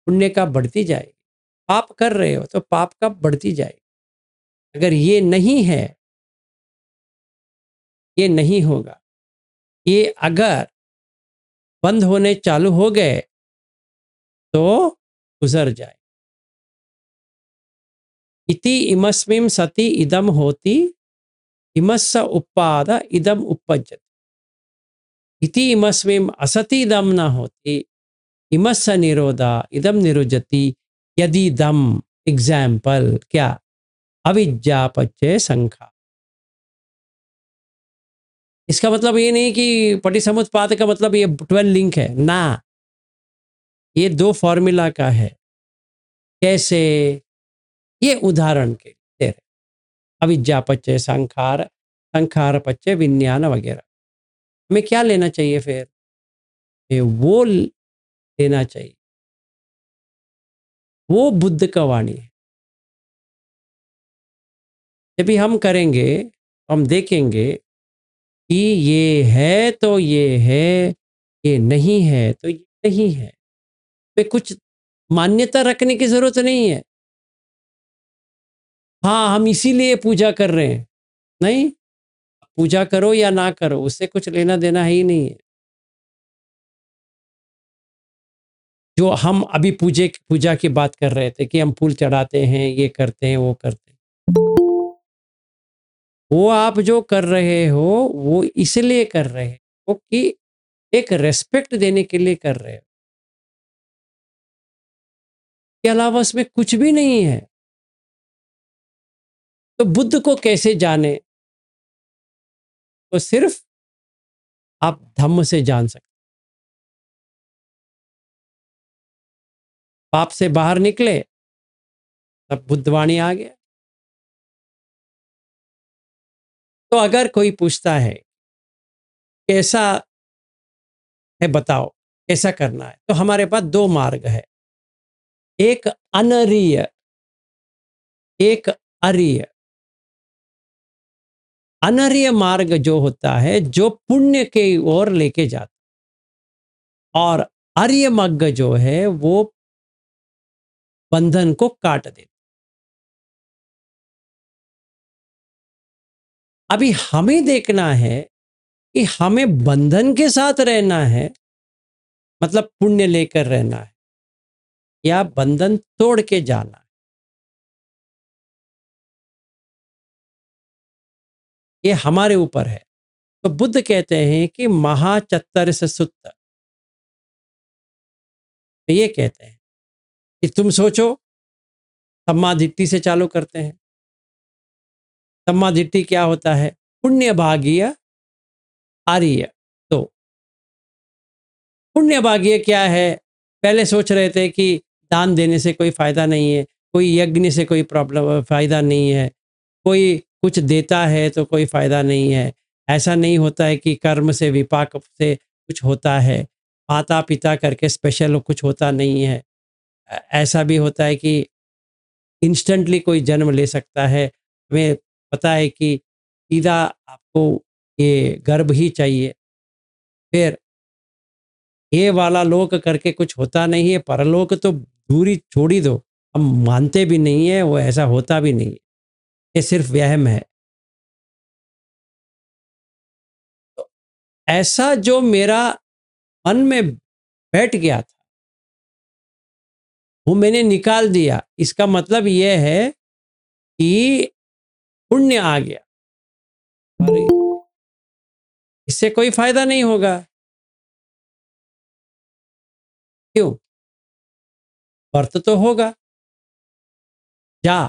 पुण्य का बढ़ती जाएगी, पाप कर रहे हो तो पाप का बढ़ती जाएगी। अगर ये नहीं है, ये नहीं होगा। ये अगर बंद होने चालू हो गए तो गुजर जाए। इति इमस्मिं सति इदम होति, इमस्स उपाद इदम उपपज्यते। इति इमस्मिं असति इदम न होति, इमस्स निरोधा इदम निरुज्यति। यदि दम, एग्जाम्पल क्या, अविद्या पच्चय संख्या। इसका मतलब ये नहीं कि पटिसमुत्पाद का मतलब ये 12 लिंक है ना, ये 2 फॉर्मूला का है। कैसे, ये उदाहरण के दे रहे, अविद्या पच्चय संखार, संखार पच्चय विज्ञान वगैरह। हमें क्या लेना चाहिए फिर, ये वो लेना चाहिए, वो बुद्ध का वाणी है। जब भी हम करेंगे हम देखेंगे कि ये है तो ये है, ये नहीं है तो ये नहीं है। पे कुछ मान्यता रखने की जरूरत नहीं है। हाँ, हम इसीलिए पूजा कर रहे हैं, नहीं, पूजा करो या ना करो उससे कुछ लेना देना है ही नहीं है। जो हम अभी पूजा की बात कर रहे थे कि हम फूल चढ़ाते हैं, ये करते हैं, वो करते हैं, वो आप जो कर रहे हो वो इसलिए कर रहे हो कि एक रेस्पेक्ट देने के लिए कर रहे हो, के अलावा उसमें कुछ भी नहीं है। तो बुद्ध को कैसे जाने, तो सिर्फ आप धम्म से जान सकते। पाप से बाहर निकले तब बुद्धवाणी आ गया। तो अगर कोई पूछता है कैसा है बताओ, कैसा करना है, तो हमारे पास 2 मार्ग है, एक अनरीय, एक अरीय। अनरीय मार्ग जो होता है जो पुण्य के ओर लेके जाता, और आर्य मार्ग जो है वो बंधन को काट देता। अभी हमें देखना है कि हमें बंधन के साथ रहना है, मतलब पुण्य लेकर रहना है, या बंधन तोड़ के जाना है। ये हमारे ऊपर है। तो बुद्ध कहते हैं कि महाचत्तरस सुत्त, ये कहते हैं कि तुम सोचो, सम्मादिट्ठी से चालू करते हैं। सम्मादिट्ठी क्या होता है, पुण्य भागीय आर्य। तो पुण्य भागीय क्या है, पहले सोच रहे थे कि दान देने से कोई फायदा नहीं है, कोई यज्ञ से कोई प्रॉब्लम फायदा नहीं है, कोई कुछ देता है तो कोई फायदा नहीं है। ऐसा नहीं होता है कि कर्म से विपाक से कुछ होता है, माता पिता करके स्पेशल कुछ होता नहीं है। ऐसा भी होता है कि इंस्टेंटली कोई जन्म ले सकता है। हमें पता है कि सीधा आपको ये गर्भ ही चाहिए, फिर ये वाला लोक करके कुछ होता नहीं है, परलोक तो दूरी छोड़ी दो, हम मानते भी नहीं है, वो ऐसा होता भी नहीं है, ये सिर्फ वहम है। तो ऐसा जो मेरा मन में बैठ गया था वो मैंने निकाल दिया, इसका मतलब ये है कि पुण्य आ गया और इससे कोई फायदा नहीं होगा। क्यों, वर्त तो होगा, जा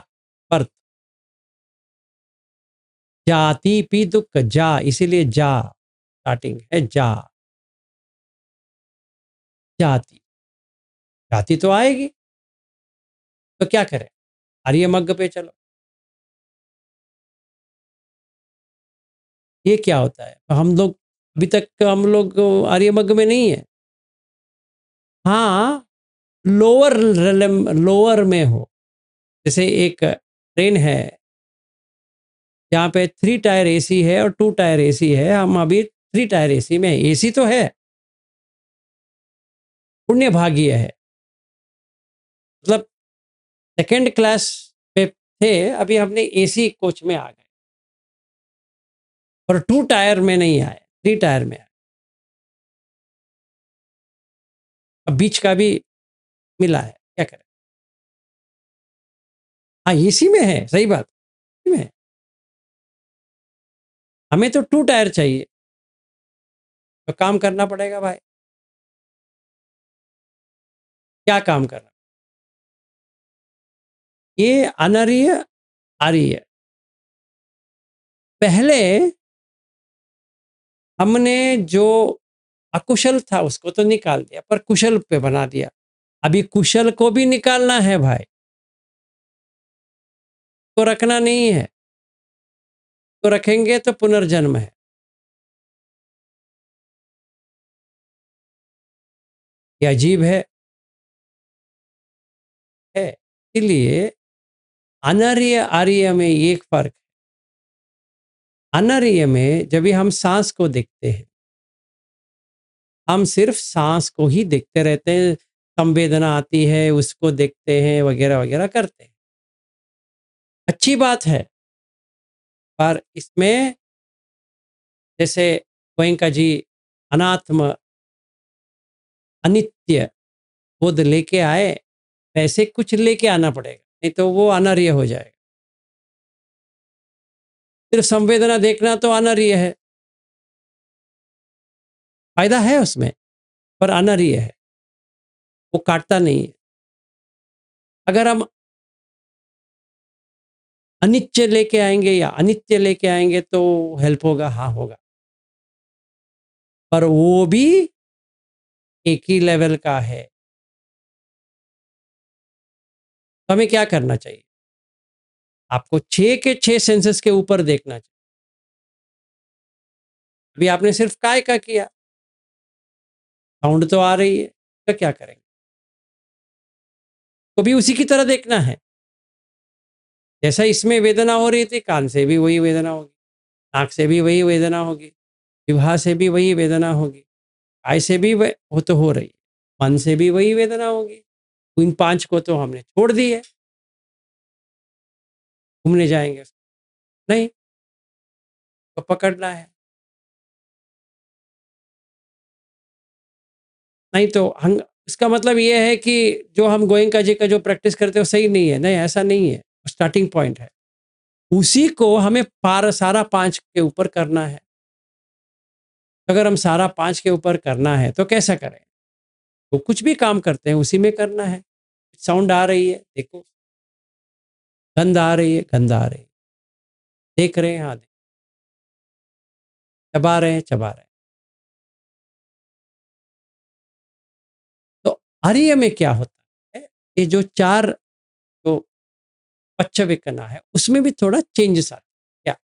वर्त, जाति पी दुख जा, इसीलिए जा स्टार्टिंग है, जा जाति, जाति तो आएगी। तो क्या करें, आर्य मग्ग पे चलो। ये क्या होता है? तो हम लोग अभी तक हम लोग आर्यमग में नहीं है। हाँ, लोअर में हो, जैसे एक ट्रेन है जहाँ पे 3 टायर एसी है और 2 टायर एसी है, हम अभी 3 टायर एसी में हैं। एसी तो है, पुण्य भाग्य है। मतलब सेकंड क्लास पे थे, अभी हमने एसी कोच में आ गए और 2 टायर में नहीं आए, 3 टायर में आए। अब बीच का भी मिला है, क्या करें? हाँ, एसी में है, सही बात, एसी में है। हमें तो 2 टायर चाहिए, तो काम करना पड़ेगा भाई। क्या काम करना? ये अनार्य आर्य। पहले हमने जो अकुशल था उसको तो निकाल दिया, पर कुशल पे बना दिया। अभी कुशल को भी निकालना है भाई, तो रखना नहीं है, तो रखेंगे तो पुनर्जन्म है। ये अजीब है। इसलिए अनार्य आर्य में एक फर्क है। अनार्य में जब भी हम सांस को देखते हैं, हम सिर्फ सांस को ही देखते रहते हैं, संवेदना आती है उसको देखते हैं, वगैरह वगैरह करते हैं। अच्छी बात है, पर इसमें जैसे गोयंका जी अनात्म अनित्य बोध लेके आए, वैसे कुछ लेके आना पड़ेगा, नहीं तो वो अनार्य हो जाएगा। सिर्फ संवेदना देखना तो अनार्य है, फायदा है उसमें, पर अनार्य है, वो काटता नहीं है। अगर हम अनित्य लेके आएंगे या अनित्य लेके आएंगे तो हेल्प होगा, हाँ होगा, पर वो भी एक ही लेवल का है। तो हमें क्या करना चाहिए? आपको 6 के 6 सेंसेस के ऊपर देखना चाहिए। अभी आपने सिर्फ काय का किया, साउंड तो आ रही है, तो क्या करेंगे? तो भी उसी की तरह देखना है। जैसा इसमें वेदना हो रही थी, कान से भी वही वेदना होगी, नाक से भी वही वेदना होगी, जिह्वा से भी वही वेदना होगी, काय से भी वो तो हो रही है, मन से भी वही वेदना होगी। इन 5 को तो हमने छोड़ दी है, घूमने जाएंगे नहीं, तो पकड़ना है। नहीं तो हम, इसका मतलब ये है कि जो हम गोयंका जी का जो प्रैक्टिस करते हैं वो सही नहीं है। नहीं, ऐसा नहीं है, स्टार्टिंग पॉइंट है। उसी को हमें सारा 5 के ऊपर करना है। अगर हम सारा 5 के ऊपर करना है तो कैसा करें? तो कुछ भी काम करते हैं उसी में करना है। साउंड आ रही है, देखो, गंध आ रही है, गंध आ रही है, देख रहे हैं, हाँ, चबा रहे हैं, चबा रहे हैं। तो आर्य में क्या होता है, ये जो 4 जो पच्चविकना है उसमें भी थोड़ा चेंजेस आता है। क्या?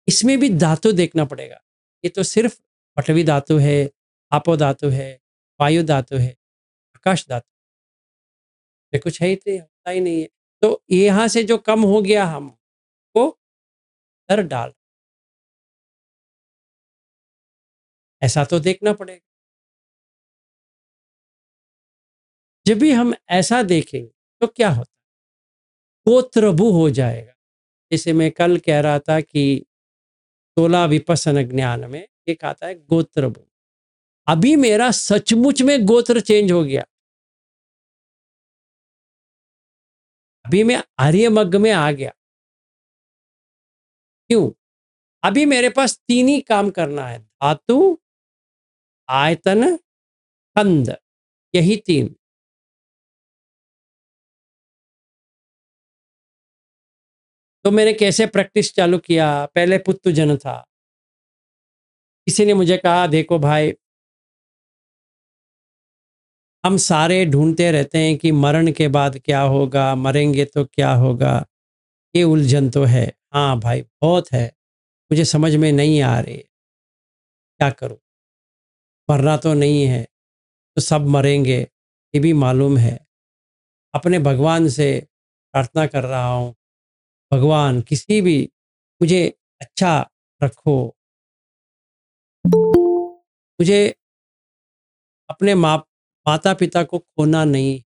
इसमें भी धातु देखना पड़ेगा। ये तो सिर्फ पटवी धातु है, आपो धातु है, वायु धातु है, आकाश धातु है, कुछ है ही नहीं, होता ही नहीं है। तो यहाँ से जो कम हो गया हम वो दर डाल, ऐसा तो देखना पड़ेगा। जब भी हम ऐसा देखेंगे तो क्या होता है, गोत्रभू हो जाएगा। जैसे मैं कल कह रहा था कि 16 विपස්සना ज्ञान में एक आता है गोत्रभू। अभी मेरा सचमुच में गोत्र चेंज हो गया। अभी मैं आर्यमग में आ गया। क्यों? अभी मेरे पास 3 ही काम करना है, धातु, आयतन, स्कंद, यही 3। तो मैंने कैसे प्रैक्टिस चालू किया? पहले पुत्तु जन था, किसी ने मुझे कहा देखो भाई, हम सारे ढूंढते रहते हैं कि मरण के बाद क्या होगा, मरेंगे तो क्या होगा, ये उलझन तो है। हाँ भाई, बहुत है। मुझे समझ में नहीं आ रही है, क्या करूँ? मरना तो नहीं है, तो सब मरेंगे, ये भी मालूम है। अपने भगवान से प्रार्थना कर रहा हूँ, भगवान किसी भी मुझे अच्छा रखो, मुझे अपने माता-पिता को खोना नहीं,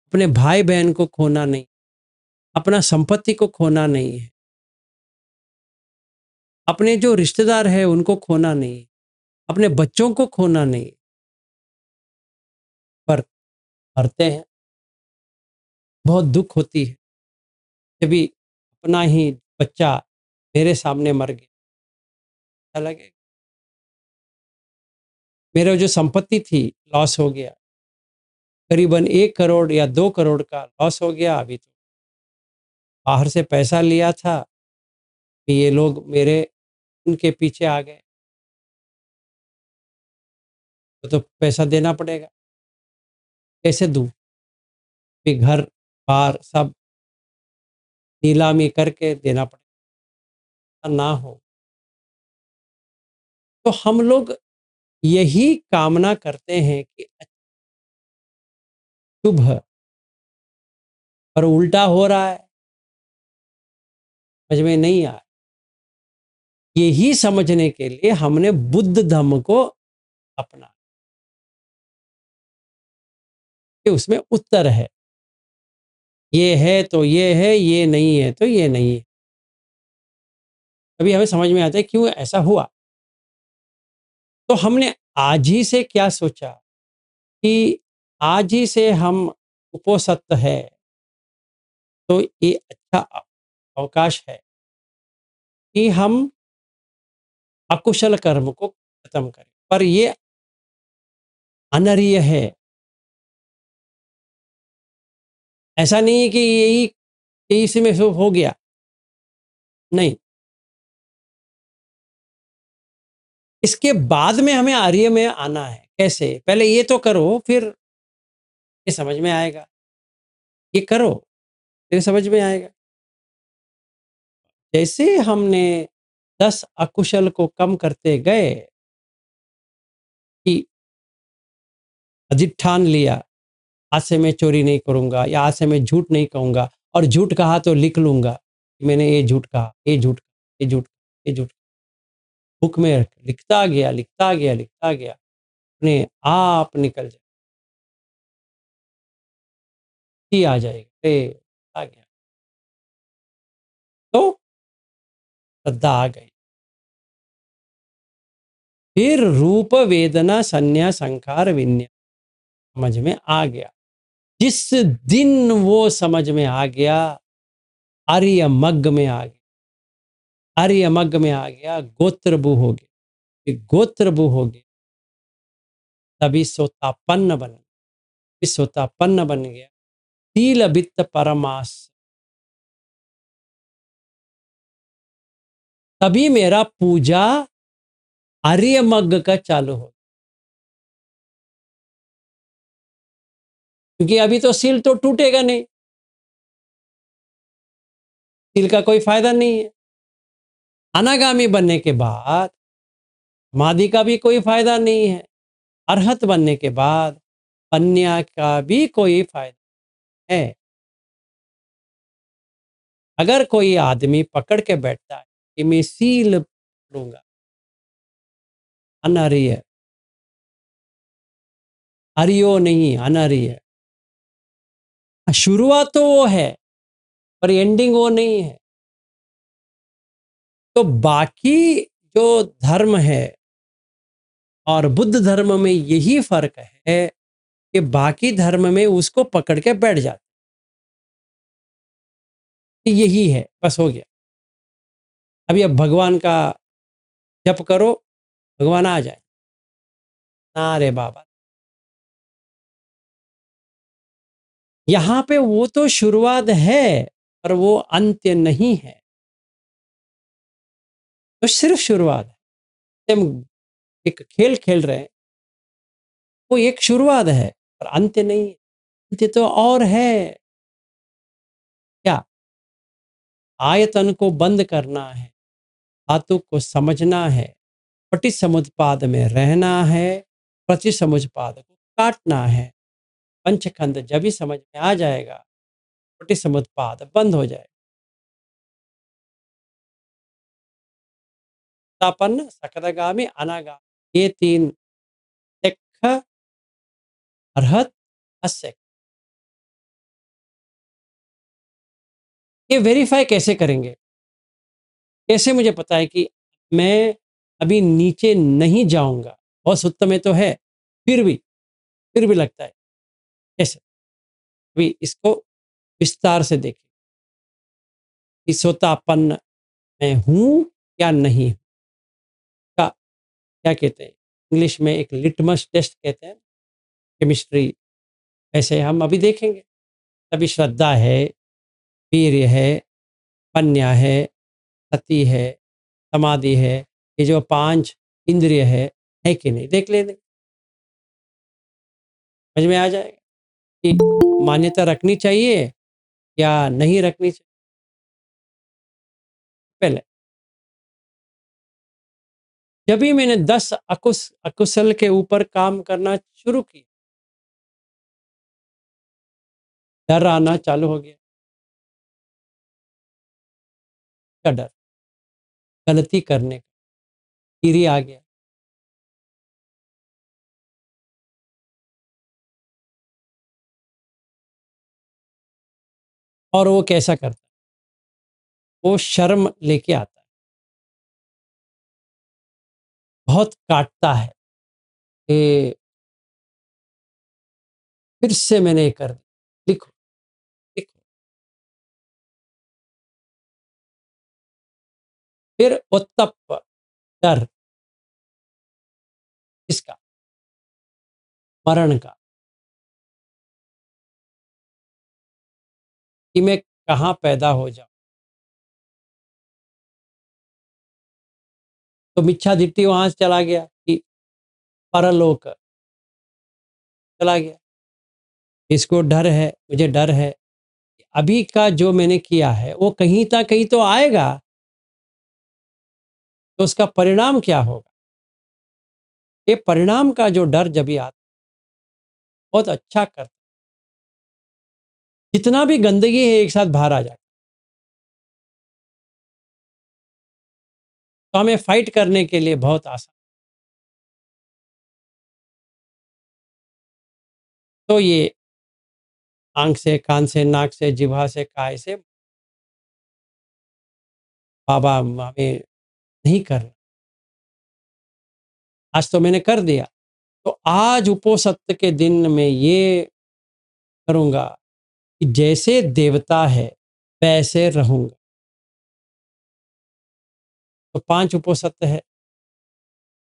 अपने भाई-बहन को खोना नहीं, अपना संपत्ति को खोना नहीं है, अपने जो रिश्तेदार हैं उनको खोना नहीं, अपने बच्चों को खोना नहीं, पर मरते हैं, बहुत दुःख होती है। कभी अपना ही बच्चा मेरे सामने मर गया, अच्छा लगेगा। मेरा जो संपत्ति थी लॉस हो गया, करीबन 1 करोड़ या 2 करोड़ का लॉस हो गया। अभी तो बाहर से पैसा लिया था कि ये लोग मेरे उनके पीछे आ गए, तो पैसा देना पड़ेगा। कैसे दूँ? फिर घर-बार सब नीलामी करके देना पड़ेगा, ना हो। तो हम लोग यही कामना करते हैं कि शुभ, पर उल्टा हो रहा है, समझ में नहीं आ रहा। यही समझने के लिए हमने बुद्ध धम्म को अपना, कि उसमें उत्तर है। ये है तो ये है, ये नहीं है तो ये नहीं है। तभी हमें समझ में आता है क्यों ऐसा हुआ। तो हमने आज ही से क्या सोचा कि आज ही से हम उपोसत है, तो ये अच्छा अवकाश है कि हम अकुशल कर्म को खत्म करें। पर ये अनर्य है, ऐसा नहीं है कि यही इसी में हो गया, नहीं। इसके बाद में हमें आर्य में आना है। कैसे? पहले ये तो करो, फिर ये समझ में आएगा। ये करो, फिर समझ में आएगा। जैसे हमने 10 अकुशल को कम करते गए कि अधिष्ठान लिया, आज से मैं चोरी नहीं करूँगा या आज से मैं झूठ नहीं कहूँगा, और झूठ कहा तो लिख लूँगा, मैंने ये झूठ कहा, ये झूठ, ये झूठ, ये झूठ। बुक में लिखता गया, लिखता गया, लिखता गया, अपने आप निकल जाए, ही आ जाएगा, आ गया। तो श्रद्धा आ गई। फिर रूप वेदना संज्ञा संखार विन्यास समझ में आ गया। जिस दिन वो समझ में आ गया, आर्य मग्ग में आ गया, आर्य मग्ग में आ गया, गोत्रभू हो गया। फिर गोत्रभू हो गया, तभी सोतापन्न बन गया। फिर सोतापन्न बन गया, शील वित्त परमास, तभी मेरा पूजा आर्य मग्ग का चालू हो। क्योंकि अभी तो सील तो टूटेगा नहीं, सील का कोई फायदा नहीं है। अनागामी बनने के बाद समाधि का भी कोई फायदा नहीं है। अरहत बनने के बाद पन्या का भी कोई फायदा है। अगर कोई आदमी पकड़ के बैठता है कि मैं सील लूंगा, अनार्य, आर्यो नहीं, अनार्य। शुरुआत तो वो है, पर एंडिंग वो नहीं है। तो बाकी जो धर्म है और बुद्ध धर्म में यही फर्क है कि बाकी धर्म में उसको पकड़ के बैठ जाते, यही है, बस हो गया। अभी अब भगवान का जप करो, भगवान आ जाए। ना रे बाबा, यहां पे वो तो शुरुआत है, पर वो अंत्य नहीं है। तो सिर्फ शुरुआत है। हम एक खेल खेल रहे हैं, वो एक शुरुआत है, पर अंत्य नहीं है। अंत्य तो और है। क्या? आयतन को बंद करना है, धातु को समझना है, पटिसमुत्पाद में रहना है, प्रतिसमुत्पाद को काटना है। पंचखंड जब ही समझ में आ जाएगा, पटिसमुत्पाद बंद हो जाएगा। तापन्न, सकदगामी, अनागामी, ये 3 तेक्ख, अर्हत, अस्य। ये वेरीफाई कैसे करेंगे? कैसे मुझे पता है कि मैं अभी नीचे नहीं जाऊँगा? बहुत सूत्र में तो है, फिर भी लगता है। कैसे? अभी इसको विस्तार से देखें कि सोतापन्न मैं हूँ या नहीं हूँ? का क्या कहते हैं? इंग्लिश में एक लिटमस टेस्ट कहते हैं, केमिस्ट्री, ऐसे हम अभी देखेंगे। तभी श्रद्धा है, वीर्य है, पन्या है, सती है, समाधि है, ये जो 5 इंद्रिय है कि नहीं? देख लेंगे, समझ में आ जाएगा कि मान्यता रखनी चाहिए या नहीं रखनी चाहिए। पहले जब भी मैंने 10 अकुशल के ऊपर काम करना शुरू किया, डर आना चालू हो गया। क्या डर? गलती करने का ईरी आ गया। और वो कैसा करता है? वो शर्म लेके आता है, बहुत काटता है कि फिर से मैंने ये कर दिया। लिखो, लिखो। फिर उत्तप्त, डर, किसका? मरण का, कि मैं कहाँ पैदा हो जाऊं। तो मिच्छादिट्ठी वहां से चला गया कि परलोक चला गया। इसको डर है, मुझे डर है कि अभी का जो मैंने किया है वो कहीं ना कहीं तो आएगा, तो उसका परिणाम क्या होगा? ये परिणाम का जो डर जब भी आता, बहुत अच्छा करता, जितना भी गंदगी है एक साथ बाहर आ जाए, तो हमें फाइट करने के लिए बहुत आसान। तो ये आंख से, कान से, नाक से, जिह्वा से, काय से, बाबा हमें नहीं करना। आज तो मैंने कर दिया, तो आज उपोषित के दिन में ये करूंगा कि जैसे देवता है वैसे रहूंगा। तो 5 उपोषित है,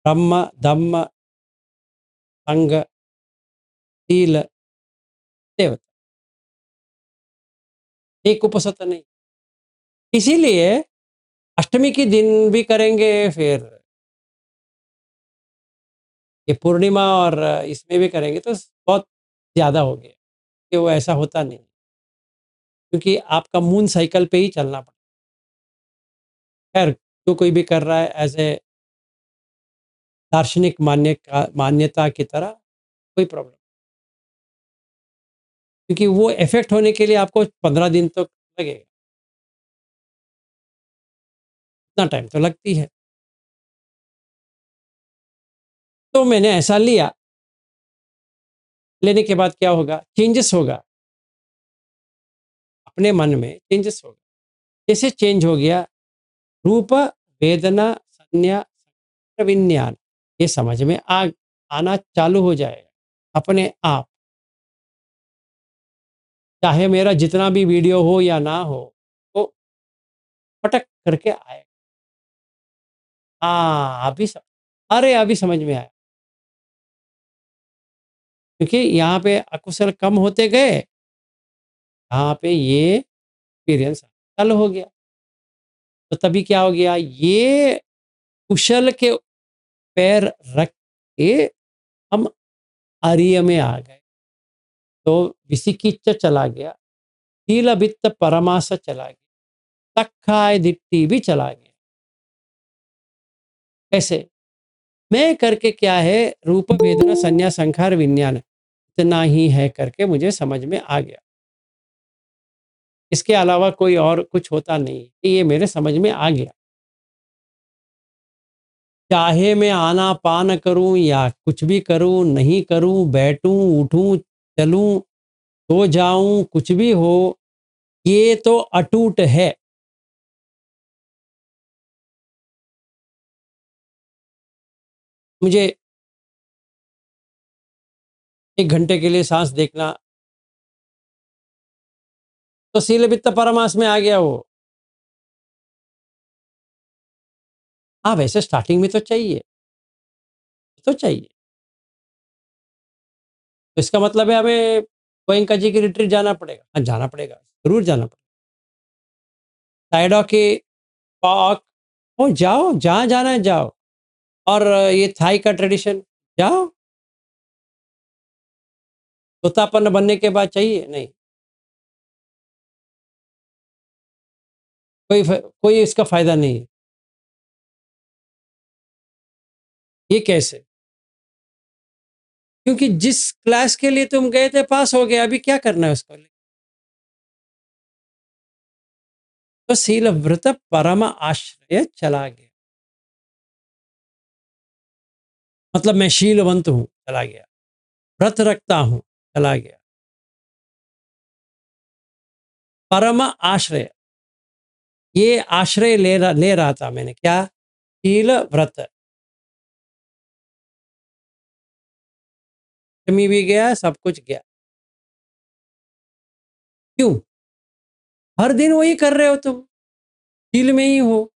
ब्रह्म, धम्म, संग, शील, देवता। एक उपोषित नहीं। इसीलिए अष्टमी के दिन भी करेंगे, फिर ये पूर्णिमा और इसमें भी करेंगे, तो बहुत ज़्यादा हो गया कि वो ऐसा होता नहीं, क्योंकि आपका मून साइकिल पे ही चलना पड़ता है। खैर, जो कोई भी कर रहा है एज ए दार्शनिक मान्यता की तरह, कोई प्रॉब्लम, क्योंकि वो इफेक्ट होने के लिए आपको 15 दिन तो लगेगा, इतना टाइम तो लगती है। तो मैंने ऐसा लिया, लेने के बाद क्या होगा? चेंजेस होगा, अपने मन में चेंजेस होगा। जैसे चेंज हो गया, रूप, वेदना, संज्ञा, विज्ञान, ये समझ में आना चालू हो जाएगा अपने आप। चाहे मेरा जितना भी वीडियो हो या ना हो, वो फटक करके आएगा। हाँ, अरे अभी समझ में आया, क्योंकि यहाँ पे अकुशल कम होते गए, यहाँ पे ये एक्सपीरियंस चालू हो गया। तो तभी क्या हो गया? ये कुशल के पैर रख के हम आर्य में आ गए। तो विसिकिच्च चला गया, शीलवित्त परमास चला गया, तक्खाय दिट्टी भी चला गया। कैसे? मैं करके क्या है, रूप वेदना संज्ञा संखार विज्ञान इतना ही है करके मुझे समझ में आ गया। इसके अलावा कोई और कुछ होता नहीं, ये मेरे समझ में आ गया। चाहे मैं आना पान करूं या कुछ भी करूं, नहीं करूं, बैठूं, उठूं, चलूं, सो जाऊं, कुछ भी हो, ये तो अटूट है। मुझे 1 घंटे के लिए सांस देखना, तो सील वित्त परमास में आ गया वो। हाँ, वैसे स्टार्टिंग में तो चाहिए, तो चाहिए। तो इसका मतलब है हमें गोयंका जी की रिट्रीट जाना पड़ेगा। हाँ, जाना पड़ेगा, ज़रूर जाना पड़ेगा। साइडा के पाक हो जाओ, जहाँ जाना है जाओ। और ये थाई का ट्रेडिशन, जाओ। तोतापन्न बनने के बाद चाहिए? नहीं। कोई इसका फ़ायदा नहीं है। ये कैसे? क्योंकि जिस क्लास के लिए तुम गए थे पास हो गए, अभी क्या करना है उसको? तो शील व्रत परम आश्रय चला गया। मतलब मैं शीलवंत हूँ, चला गया। व्रत रखता हूँ, चला गया। परम आश्रय, ये आश्रय ले रहा था मैंने, क्या? शील व्रत। मी भी गया, सब कुछ गया। क्यों? हर दिन वही कर रहे हो तुम, शील में ही हो,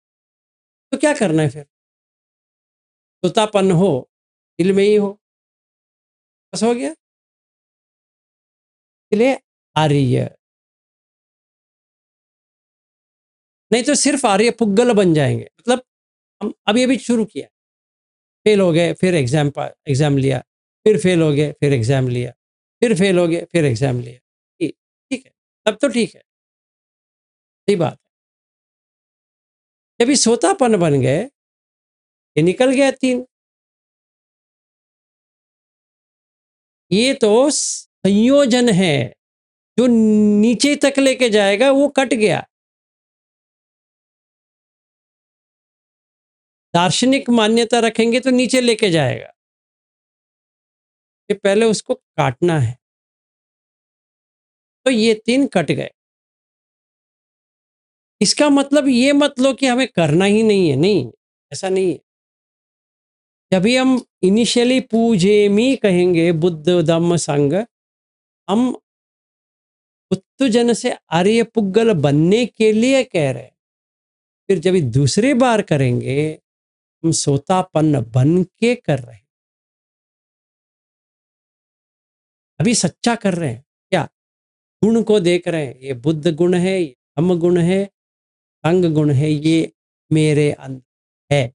तो क्या करना है फिर? तोतापन्न हो, शील में ही हो, बस हो गया। इसलिए आर्य, नहीं तो सिर्फ आर्य पुग्गल बन जाएंगे। मतलब हम अभी अभी शुरू किया, फेल हो गए, फिर एग्जाम लिया, फिर फेल हो गए, फिर एग्जाम लिया, फिर फेल हो गए, फिर एग्जाम लिया। ठीक ठीक है, तब तो ठीक है, सही बात है। जब ये सोतापन बन गए, ये निकल गया 3। ये तो संयोजन है, जो नीचे तक लेके जाएगा वो कट गया। दार्शनिक मान्यता रखेंगे तो नीचे लेके जाएगा, ये पहले उसको काटना है। तो ये 3 कट गए। इसका मतलब ये मत लो कि हमें करना ही नहीं है, नहीं, ऐसा नहीं है। जब भी हम इनिशियली पूजेमी कहेंगे बुद्ध धम्म संघ, हम पुत्तजन से आर्य पुग्गल बनने के लिए कह रहे हैं। फिर जब ये दूसरी बार करेंगे, हम सोतापन्न बन के कर रहे हैं। अभी सच्चा कर रहे हैं क्या? गुण को देख रहे हैं, ये बुद्ध गुण है, ये धम्म गुण है, संग गुण है, ये मेरे अंदर है।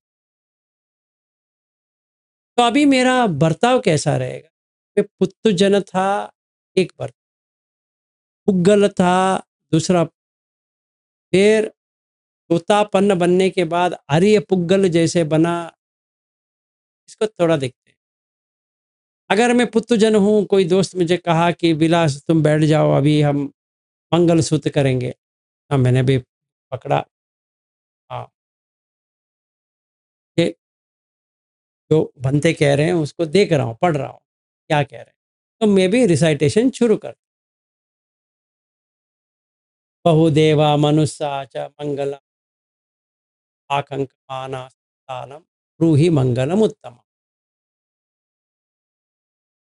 तो अभी मेरा बर्ताव कैसा रहेगा? मैं पुत्तजन था, एक बर्ताव, पुग्गल था, दूसरा, फिर तोतापन्न बनने के बाद आर्य पुग्गल जैसे बना। इसको थोड़ा देखते हैं। अगर मैं पुत्तजन हूँ, कोई दोस्त मुझे कहा कि विलास तुम बैठ जाओ, अभी हम मंगलसूत्र करेंगे। हाँ, मैंने भी पकड़ा। हाँ, ये जो बनते कह रहे हैं उसको देख रहा हूँ, पढ़ रहा हूँ, क्या कह रहे हैं। तो मैं भी रिसाइटेशन शुरू कर, बहुदेवा मनुष्या च मंगलम आकंकमाना स्थानम ब्रूहि मंगलम उत्तम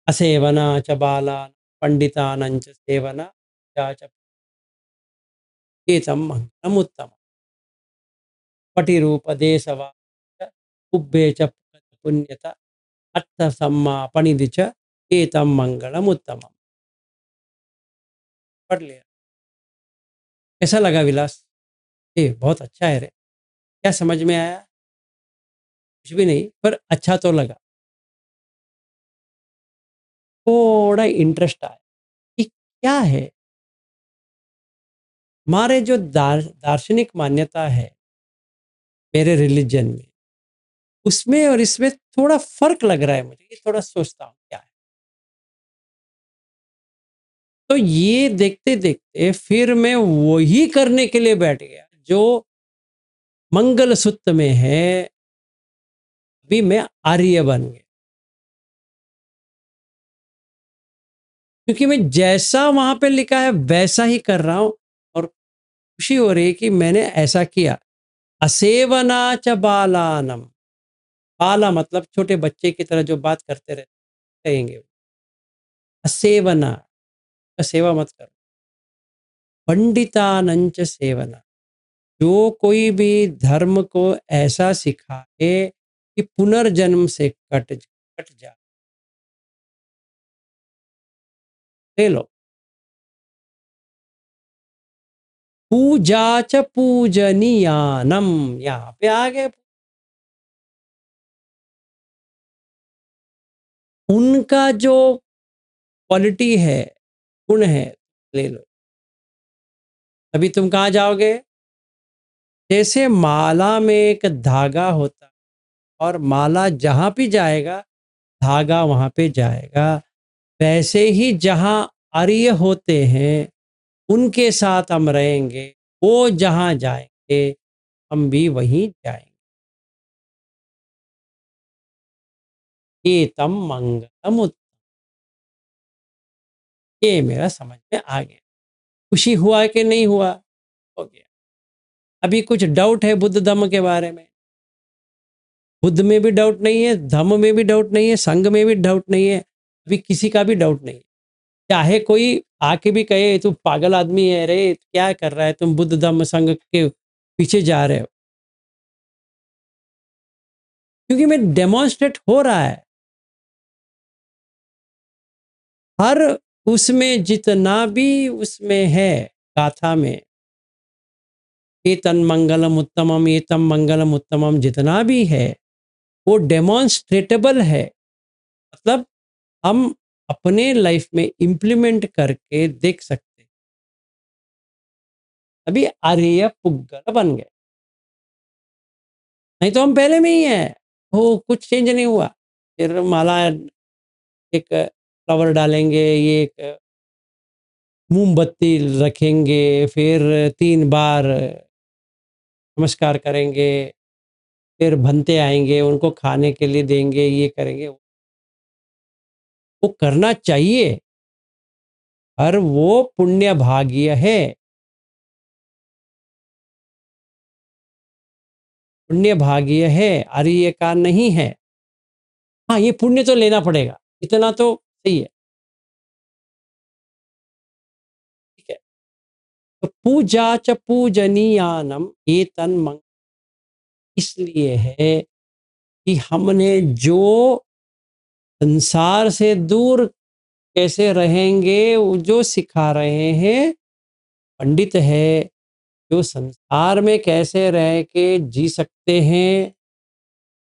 असेवना च बालान पंडितानं च सेवना या च एतम मंगलम उत्तम पटिरूप देशवा उब्बे च पुण्यता अत्थ सम्मा पणिधि च एतम मंगलम उत्तम। पढ़ लिया। कैसा लगा विलास? ये बहुत अच्छा है रे। क्या समझ में आया? कुछ भी नहीं, पर अच्छा तो लगा। थोड़ा इंटरेस्ट आया कि क्या है हमारे जो दार्शनिक मान्यता है मेरे रिलीजन में, उसमें और इसमें थोड़ा फ़र्क लग रहा है मुझे, ये थोड़ा सोचता हूँ क्या है। तो ये देखते-देखते फिर मैं वही करने के लिए बैठ गया जो मंगलसूत्र में है, अभी मैं आर्य बन गया। क्योंकि मैं जैसा वहाँ पे लिखा है वैसा ही कर रहा हूँ और खुशी हो रही है कि मैंने ऐसा किया। असेवना च बालानम, बाला मतलब छोटे बच्चे की तरह जो बात करते रहते रहेंगे। असेवना का सेवा मत करो। पंडितानंच सेवना, जो कोई भी धर्म को ऐसा सिखाए कि पुनर्जन्म से कट जा, ले लो। पूजा च पूजनीयानम, यहाँ पे आ गए। उनका जो क्वालिटी है, गुण है, ले लो। अभी तुम कहाँ जाओगे? जैसे माला में एक धागा होता और माला जहाँ भी जाएगा धागा वहाँ पे जाएगा, वैसे ही जहाँ आर्य होते हैं उनके साथ हम रहेंगे, वो जहाँ जाएंगे हम भी वहीं जाएंगे। एतम मंगलम उत्तम, ये मेरा समझ में आ गया। खुशी हुआ कि नहीं हुआ? हो गया। अभी कुछ डाउट है बुद्ध धम्म के बारे में? बुद्ध में भी डाउट नहीं है, धम्म में भी डाउट नहीं है, संघ में भी डाउट नहीं है, अभी किसी का भी डाउट नहीं है। चाहे कोई आके भी कहे तू पागल आदमी है रे, क्या कर रहा है, तुम बुद्ध धम्म संघ के पीछे जा रहे हो। क्योंकि मैं डेमोन्स्ट्रेट हो रहा है हर उसमें जितना भी उसमें है गाथा में, एतन मंगलम उत्तमम, एतम मंगलम उत्तमम, जितना भी है वो डेमोन्स्ट्रेटेबल है। मतलब हम अपने लाइफ में इम्प्लीमेंट करके देख सकते हैं। अभी आर्य पुग्गल बन गए, नहीं तो हम पहले में ही है, वो कुछ चेंज नहीं हुआ। फिर माला एक फ्लावर डालेंगे, ये एक मोमबत्ती रखेंगे, फिर 3 बार नमस्कार करेंगे, फिर भंते आएंगे उनको खाने के लिए देंगे, ये करेंगे। वो करना चाहिए, पर वो पुण्य भाग्य है, पुण्य भाग्य है, आर्य का नहीं है। हाँ, ये पुण्य तो लेना पड़ेगा, इतना तो सही है। ठीक है, तो पूजा च पूजनीयानम एतन मंग, इसलिए है कि हमने जो संसार से दूर कैसे रहेंगे वो जो सिखा रहे हैं पंडित है, जो संसार में कैसे रह के जी सकते हैं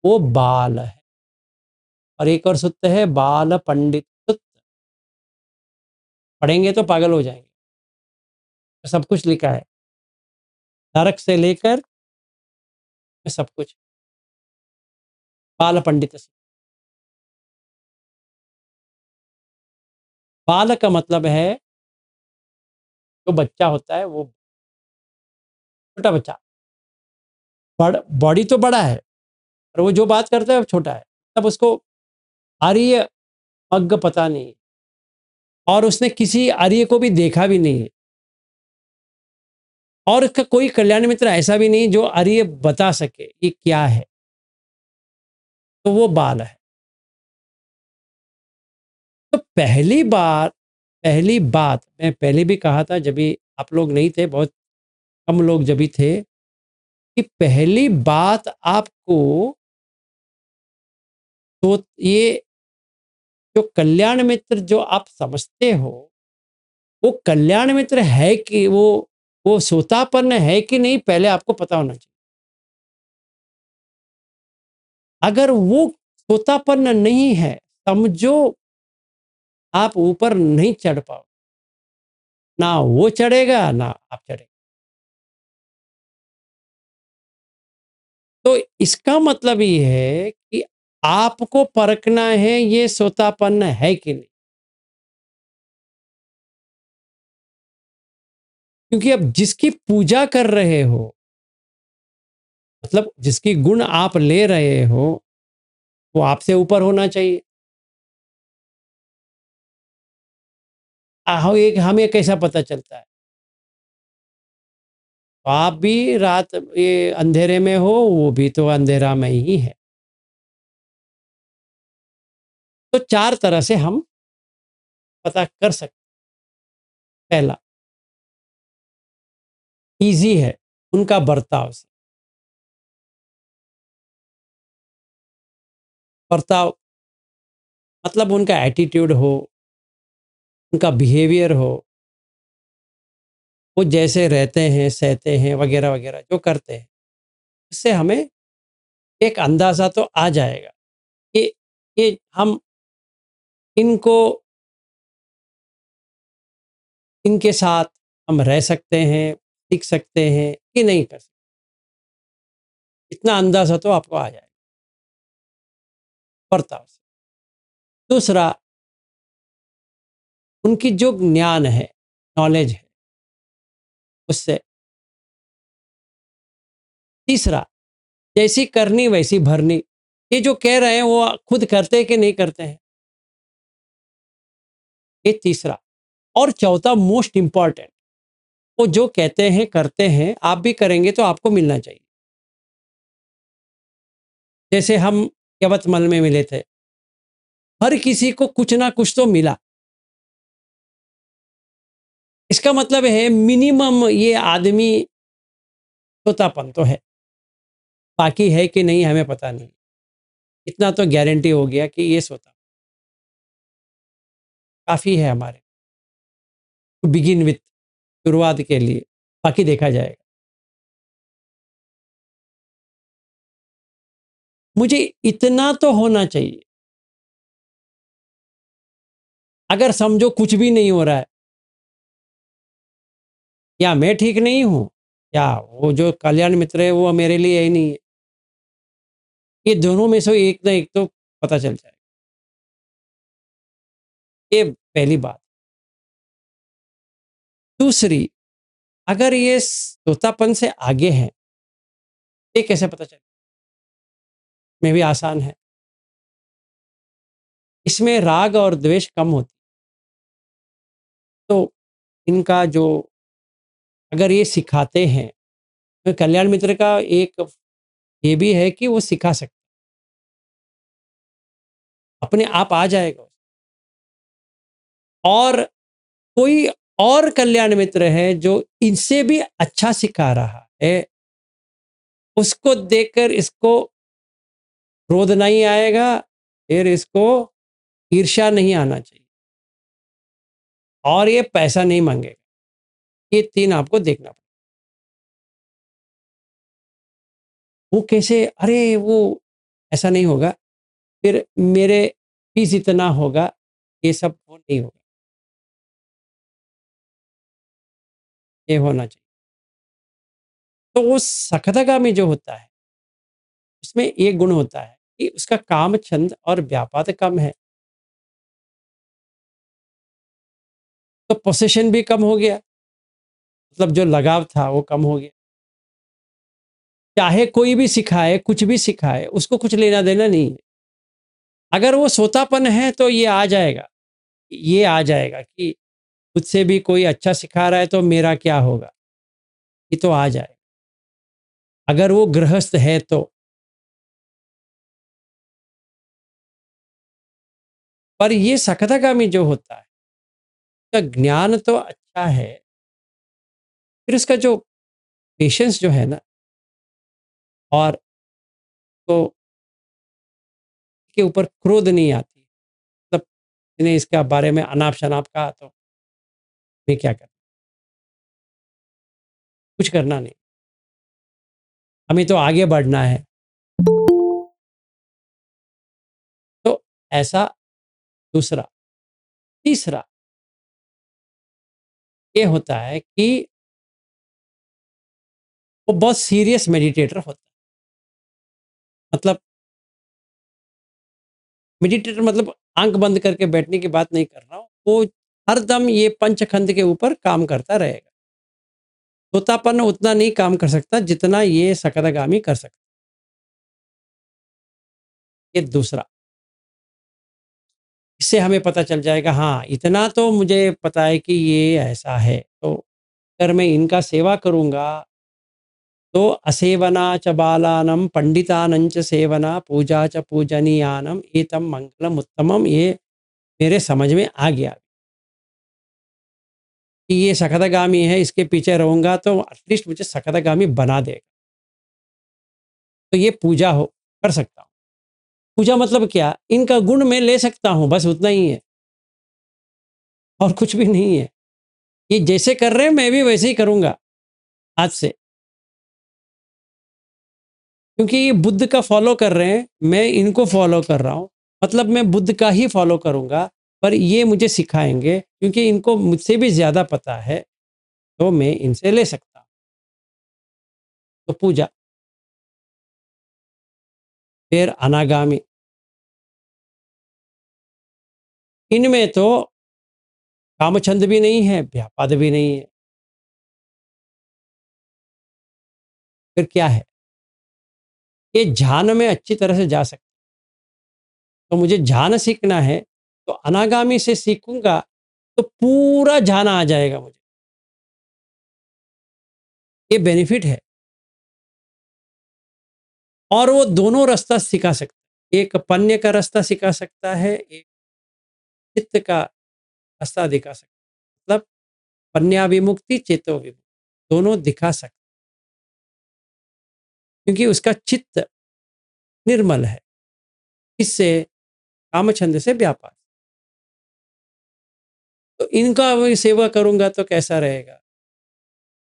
वो बाल है। और एक और सूत्र है बाल पंडित सूत्र, पढ़ेंगे तो पागल हो जाएंगे। सब कुछ लिखा है, नरक से लेकर सब कुछ, बाल पंडित सूत्र। बाल का मतलब है जो बच्चा होता है, वो छोटा बच्चा, बॉडी तो बड़ा है और वो जो बात करता है वो छोटा है, तब उसको आर्य अग्ग पता नहीं है और उसने किसी आर्य को भी देखा भी नहीं है और उसका कोई कल्याण मित्र ऐसा भी नहीं जो आर्य बता सके ये क्या है, तो वो बाल है। तो पहली बात मैं पहले भी कहा था, जब भी आप लोग नहीं थे, बहुत कम लोग जब भी थे, कि पहली बात आपको तो ये जो कल्याण मित्र जो आप समझते हो वो कल्याण मित्र है कि वो सोतापन्न है कि नहीं, पहले आपको पता होना चाहिए। अगर वो सोतापन्न नहीं है, समझो आप ऊपर नहीं चढ़ पाओ, ना वो चढ़ेगा ना आप चढ़ेगा। तो इसका मतलब ये है कि आपको परखना है ये सोतापन है कि नहीं। क्योंकि अब जिसकी पूजा कर रहे हो, मतलब जिसकी गुण आप ले रहे हो, वो आपसे ऊपर होना चाहिए। एक हमें कैसा पता चलता है? तो आप भी रात ये अंधेरे में हो, वो भी तो अंधेरा में ही है। तो 4 तरह से हम पता कर सकते हैं। पहला, ईज़ी है उनका बर्ताव से। बर्ताव मतलब उनका एटीट्यूड हो, उनका बिहेवियर हो, वो जैसे रहते हैं, सहते हैं, वगैरह-वगैरह जो करते हैं, इससे हमें एक अंदाज़ा तो आ जाएगा कि ये हम इनको इनके साथ हम रह सकते हैं, सीख सकते हैं कि नहीं कर सकते। इतना अंदाज़ा तो आपको आ जाएगा बर्ताव से। दूसरा, उनकी जो ज्ञान है, नॉलेज है, उससे। तीसरा, जैसी करनी वैसी भरनी। ये जो कह रहे हैं वो खुद करते हैं कि नहीं करते हैं? ये तीसरा। और चौथा मोस्ट इम्पोर्टेंट, वो जो कहते हैं, करते हैं, आप भी करेंगे तो आपको मिलना चाहिए। जैसे हम यवतमल में मिले थे, हर किसी को कुछ ना कुछ तो मिला। इसका मतलब है मिनिमम ये आदमी तोतापन तो है, बाकी है कि नहीं हमें पता नहीं। इतना तो गारंटी हो गया कि ये सोता काफ़ी है हमारे टू बिगिन विथ, शुरुआत के लिए, बाकी देखा जाएगा। मुझे इतना तो होना चाहिए। अगर समझो कुछ भी नहीं हो रहा है, या मैं ठीक नहीं हूँ, या वो जो कल्याण मित्र है वो मेरे लिए ही नहीं है, ये दोनों में से एक ना एक तो पता चल जाएगा। ये पहली बात। दूसरी, अगर ये तोतापन से आगे हैं, ये कैसे पता चले? में भी आसान है। इसमें राग और द्वेष कम होती। तो इनका जो, अगर ये सिखाते हैं, तो कल्याण मित्र का एक ये भी है कि वो सिखा सकते, अपने आप आ जाएगा। और कोई और कल्याण मित्र है जो इनसे भी अच्छा सिखा रहा है, उसको देखकर इसको क्रोध नहीं आएगा, फिर इसको ईर्ष्या नहीं आना चाहिए, और ये पैसा नहीं मांगेगा। ये 3 आपको देखना पड़ेगा। वो कैसे, अरे वो ऐसा नहीं होगा, फिर मेरे फीस इतना होगा, ये सब वो नहीं होगा। ये होना चाहिए। तो वो सख्तगामी जो होता है, उसमें एक गुण होता है कि उसका काम छंद और व्यापार कम है, तो पोसेशन भी कम हो गया, मतलब जो लगाव था वो कम हो गया। चाहे कोई भी सिखाए, कुछ भी सिखाए, उसको कुछ लेना देना नहीं है। अगर वो सोतापन है तो ये आ जाएगा कि मुझसे भी कोई अच्छा सिखा रहा है तो मेरा क्या होगा, ये तो आ जाएगा। अगर वो गृहस्थ है तो। पर ये सख्तगामी जो होता है, उसका ज्ञान तो अच्छा है, फिर उसका जो पेशेंस जो है ना, और तो के ऊपर क्रोध नहीं आती, मतलब इन्हें इसके बारे में अनाप शनाप कहा तो मैं क्या करूं, कुछ करना नहीं, हमें तो आगे बढ़ना है। तो ऐसा दूसरा। तीसरा ये होता है कि वो बहुत सीरियस मेडिटेटर होता है। मतलब मेडिटेटर मतलब आंख बंद करके बैठने की बात नहीं कर रहा हूँ, वो हरदम ये पंचखंड के ऊपर काम करता रहेगा। तोतापन उतना नहीं काम कर सकता जितना ये सकरगामी कर सकता। ये दूसरा, इससे हमें पता चल जाएगा, हाँ इतना तो मुझे पता है कि ये ऐसा है, तो अगर मैं इनका सेवा करूँगा तो असेवना च बालानम पंडितानं च सेवना पूजा च पूजनीयानम एतम मंगलम उत्तमम, ये मेरे समझ में आ गया कि ये सकरगामी है, इसके पीछे रहूँगा तो एटलीस्ट मुझे सकरगामी बना देगा। तो ये पूजा हो कर सकता हूँ। पूजा मतलब क्या? इनका गुण मैं ले सकता हूँ, बस उतना ही है और कुछ भी नहीं है। ये जैसे कर रहे हैं मैं भी वैसे ही करूँगा आज से, क्योंकि ये बुद्ध का फॉलो कर रहे हैं, मैं इनको फॉलो कर रहा हूँ, मतलब मैं बुद्ध का ही फॉलो करूँगा, पर ये मुझे सिखाएंगे क्योंकि इनको मुझसे भी ज़्यादा पता है, तो मैं इनसे ले सकता हूँ। तो पूजा, फिर अनागामी, इनमें तो कामछंद भी नहीं है, व्यापाद भी नहीं है। फिर क्या है? ये ध्यान में अच्छी तरह से जा सकते, तो मुझे ध्यान सीखना है तो अनागामी से सीखूंगा तो पूरा ध्यान आ जाएगा मुझे। ये बेनिफिट है और वो दोनों रास्ता सिखा सकता है, एक पन्य का रास्ता सिखा सकता है, एक चित्त का रास्ता दिखा सकता है, मतलब पन्याविमुक्ति चेतो विमुक्ति दोनों दिखा सकता है, क्योंकि उसका चित्त निर्मल है, इससे कामछंद से व्यापार। तो इनका मैं सेवा करूंगा तो कैसा रहेगा?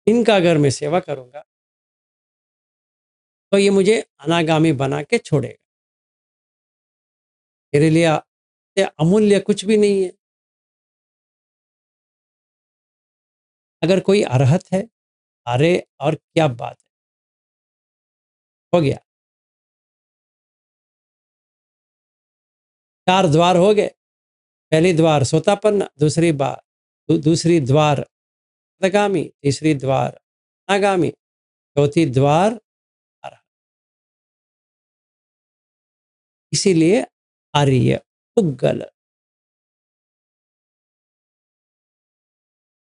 इनका अगर मैं सेवा करूंगा तो ये मुझे अनागामी बना के छोड़ेगा। मेरे लिए ये अमूल्य कुछ भी नहीं है। अगर कोई अरहत है, अरे और क्या बात है, हो गया। 4 द्वार हो गए। पहली द्वार सोतापन्न, दूसरी द्वार अनागामी, तीसरी द्वार अनागामी, चौथी द्वार अरहत। इसीलिए आर्य पुग्गल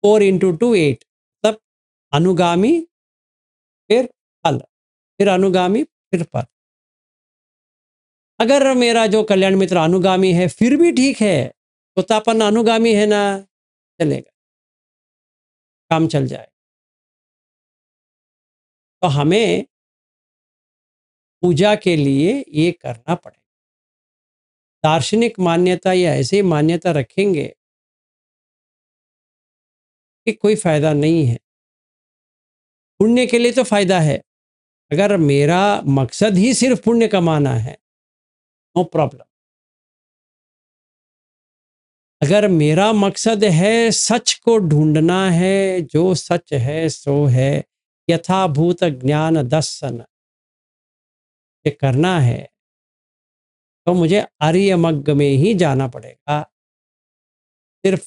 4 into 2 8, तब अनुगामी फिर फल, फिर अनुगामी फिर फल। अगर मेरा जो कल्याण मित्र अनुगामी है फिर भी ठीक है, तोतापन्न अनुगामी है ना, चलेगा, काम चल जाए। तो हमें पूजा के लिए ये करना पड़ेगा। दार्शनिक मान्यता या ऐसी मान्यता रखेंगे कि कोई फायदा नहीं है। पुण्य के लिए तो फायदा है, अगर मेरा मकसद ही सिर्फ पुण्य कमाना है, नो प्रॉब्लम। अगर मेरा मकसद है सच को ढूंढना है, जो सच है सो है, यथाभूत ज्ञान दर्शन ये करना है, तो मुझे आर्यमग्ग में ही जाना पड़ेगा। सिर्फ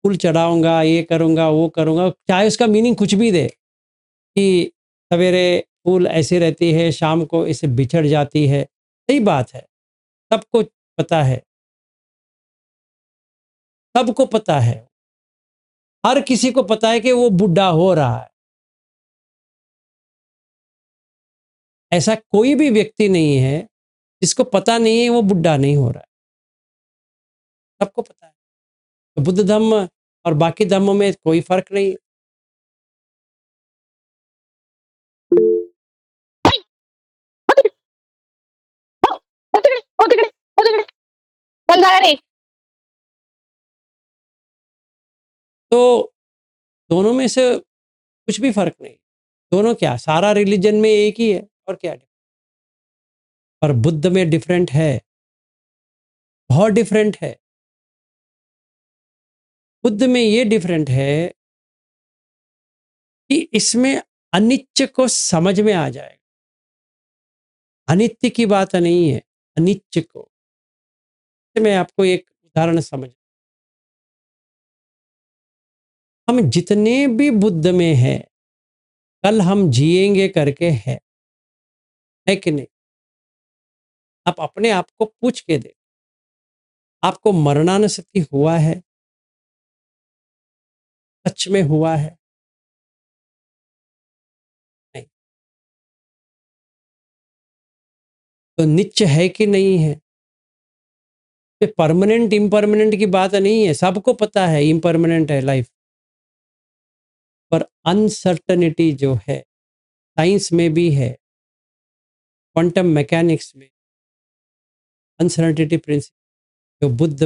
फूल चढ़ाऊंगा, ये करूंगा, वो करूंगा, चाहे उसका मीनिंग कुछ भी दे कि सवेरे फूल ऐसी रहती है, शाम को इसे बिछड़ जाती है, सही बात है, सबको पता है, सबको पता है, हर किसी को पता है कि वो बुढ़ा हो रहा है। ऐसा कोई भी व्यक्ति नहीं है जिसको पता नहीं है वो बुढ़ा नहीं हो रहा है, सबको पता है। तो बुद्ध धम्म और बाकी धर्मों में कोई फर्क नहीं है। तो दोनों में से कुछ भी फर्क नहीं, दोनों क्या, सारा रिलीजन में एक ही है और क्या, पर बुद्ध में डिफरेंट है, बहुत डिफरेंट है। बुद्ध में ये डिफरेंट है कि इसमें अनिच्च को समझ में आ जाएगा, अनित्य की बात नहीं है, अनित्य को। मैं आपको एक उदाहरण समझ, हम जितने भी बुद्ध में है, कल हम जिएंगे करके है कि नहीं? आप अपने आप को पूछ के देखो, आपको मरणानुस्मृति हुआ है? सच में हुआ है? नहीं। तो नित्य है कि नहीं है? परमानेंट इम्परमानेंट की बात नहीं है, सबको पता है इम्परमानेंट है लाइफ, पर अनसर्टनिटी जो है साइंस में भी है, क्वांटम मैकेनिक्स में अनसर्टनिटी प्रिंसिपल जो बुद्ध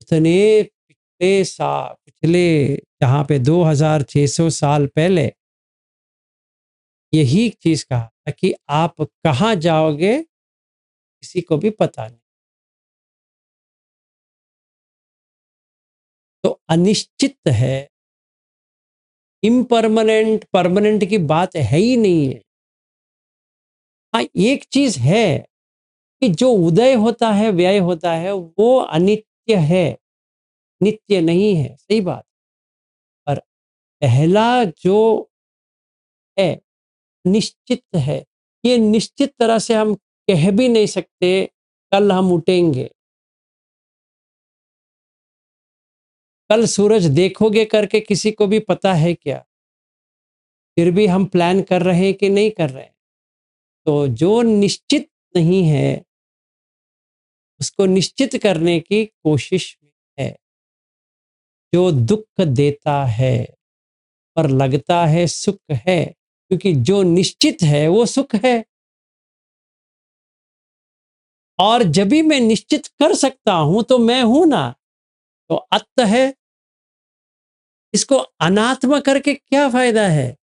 उतने पिछले जहाँ पे 2600 साल पहले यही चीज कहा था कि आप कहाँ जाओगे किसी को भी पता नहीं। तो अनिश्चित है, इम्परमानेंट परमानेंट की बात है ही नहीं है। हाँ, एक चीज है कि जो उदय होता है व्यय होता है वो अनित्य है, नित्य नहीं है, सही बात। पर पहला जो है निश्चित है, ये निश्चित तरह से हम कह भी नहीं सकते कल हम उठेंगे, कल सूरज देखोगे करके किसी को भी पता है क्या? फिर भी हम प्लान कर रहे हैं कि नहीं कर रहे हैं। तो जो निश्चित नहीं है उसको निश्चित करने की कोशिश में है। जो दुख देता है पर लगता है सुख है, क्योंकि जो निश्चित है वो सुख है। और जब भी मैं निश्चित कर सकता हूं तो मैं हूं ना, तो अत है। इसको अनात्मा करके क्या फायदा है?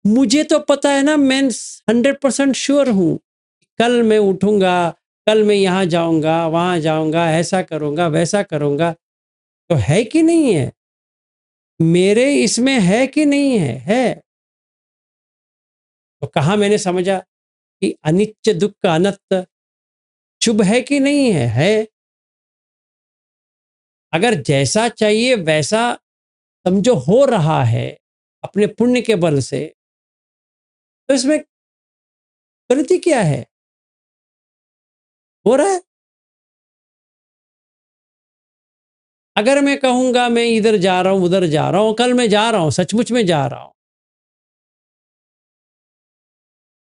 मुझे तो पता है ना, मैं 100% श्योर हूं कल मैं उठूंगा, कल मैं यहां जाऊंगा वहां जाऊंगा, ऐसा करूंगा वैसा करूंगा। तो है कि नहीं है? मेरे इसमें है कि नहीं है? है। तो कहा मैंने समझा कि अनित्य दुख अनंत शुभ है कि नहीं है? है। अगर जैसा चाहिए वैसा समझो हो रहा है अपने पुण्य के बल से, तो इसमें गलती क्या है? हो रहा है। अगर मैं कहूंगा मैं इधर जा रहा हूं उधर जा रहा हूं, कल मैं जा रहा हूं, सचमुच में जा रहा हूं,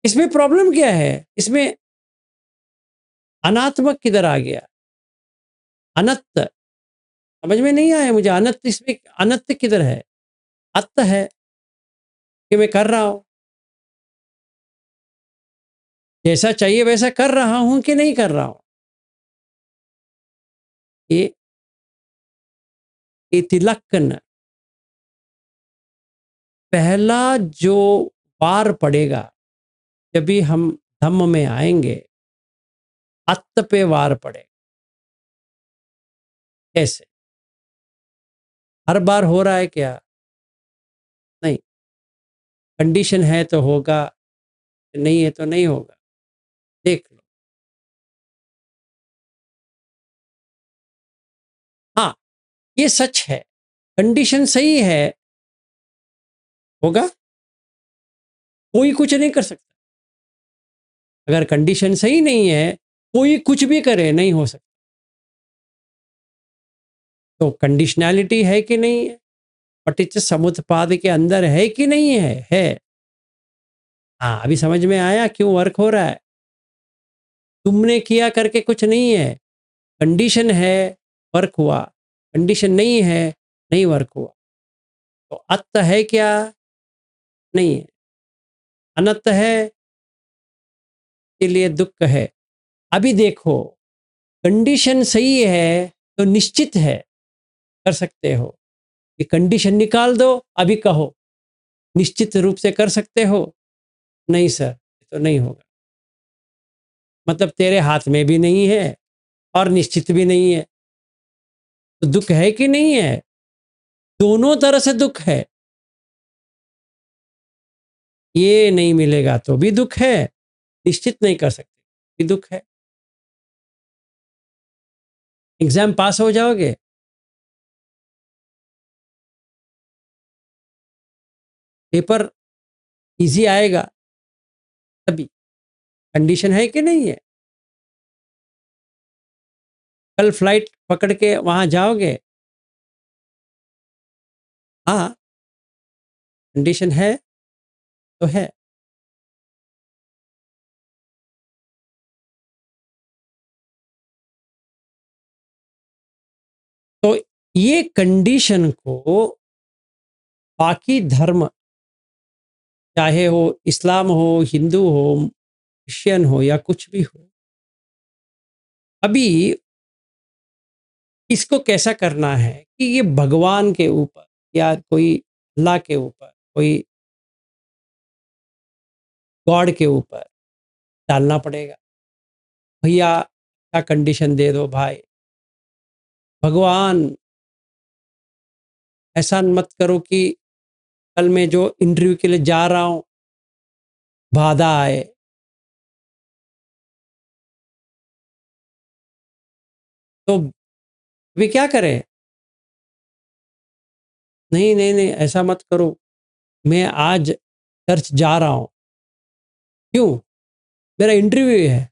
इसमें प्रॉब्लम क्या है? इसमें अनात्मक किधर आ गया? अनंत समझ में नहीं आया मुझे। अनंत, इसमें अनंत किधर है? अत है कि मैं कर रहा हूं, जैसा चाहिए वैसा कर रहा हूं कि नहीं कर रहा हूं। ये तिलक्कन पहला जो वार पड़ेगा जब भी हम धम्म में आएंगे, अत्त पे वार पड़ेगा। कैसे? हर बार हो रहा है क्या? नहीं। कंडीशन है तो होगा, नहीं है तो नहीं होगा। देख लो। हाँ, ये सच है, कंडीशन सही है, होगा। कोई कुछ नहीं कर सकता। अगर कंडीशन सही नहीं है, कोई कुछ भी करे नहीं हो सकता। तो कंडीशनैलिटी है कि नहीं है? पटिच्च समुत्पाद के अंदर है कि नहीं है? है। हाँ, अभी समझ में आया क्यों वर्क हो रहा है? तुमने किया करके कुछ नहीं है, कंडीशन है, वर्क हुआ। कंडीशन नहीं है, नहीं वर्क हुआ। तो अत है क्या? नहीं है। अनंत है, के लिए दुख है। अभी देखो, कंडीशन सही है तो निश्चित है, कर सकते हो। ये कंडीशन निकाल दो, अभी कहो निश्चित रूप से कर सकते हो? नहीं सर, तो नहीं होगा। मतलब तेरे हाथ में भी नहीं है और निश्चित भी नहीं है। तो दुख है कि नहीं है? दोनों तरह से दुख है। ये नहीं मिलेगा तो भी दुख है, निश्चित नहीं कर सकते भी दुख है। एग्जाम पास हो जाओगे, पेपर इजी आएगा, तभी कंडीशन है कि नहीं है। कल फ्लाइट पकड़ के वहां जाओगे, हाँ कंडीशन है तो है। तो ये कंडीशन को बाकी धर्म, चाहे वो इस्लाम हो, हिंदू हो, क्रिश्चियन हो या कुछ भी हो, अभी इसको कैसा करना है कि ये भगवान के ऊपर या कोई अल्लाह के ऊपर, कोई गॉड के ऊपर डालना पड़ेगा। भैया क्या कंडीशन दे दो भाई, भगवान ऐसा मत करो कि कल मैं जो इंटरव्यू के लिए जा रहा हूं बाधा आए। तो वे क्या करें, नहीं नहीं नहीं ऐसा मत करो, मैं आज चर्च जा रहा हूं, क्यों, मेरा इंटरव्यू है।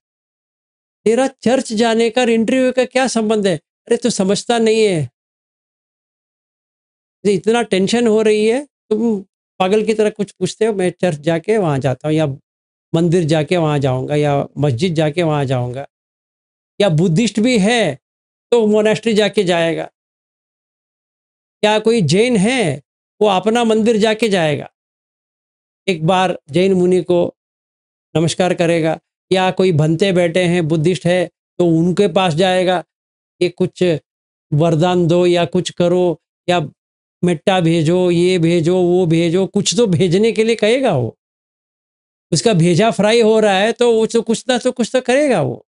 तेरा चर्च जाने का इंटरव्यू का क्या संबंध है? अरे तू समझता नहीं है, मुझे इतना टेंशन हो रही है, तुम पागल की तरह कुछ पूछते हो। मैं चर्च जाके वहां जाता हूँ, या मंदिर जाके वहां जाऊंगा, या मस्जिद जाके वहां जाऊंगा, या बुद्धिस्ट भी है तो मोनास्ट्री जाके जाएगा, या कोई जैन है वो अपना मंदिर जाके जाएगा, एक बार जैन मुनि को नमस्कार करेगा, या कोई भंते बैठे हैं बुद्धिस्ट है तो उनके पास जाएगा, ये कुछ वरदान दो या कुछ करो, या मिट्टा भेजो, ये भेजो, वो भेजो, कुछ तो भेजने के लिए कहेगा वो। उसका भेजा फ्राई हो रहा है तो वो तो कुछ तो करेगा वो।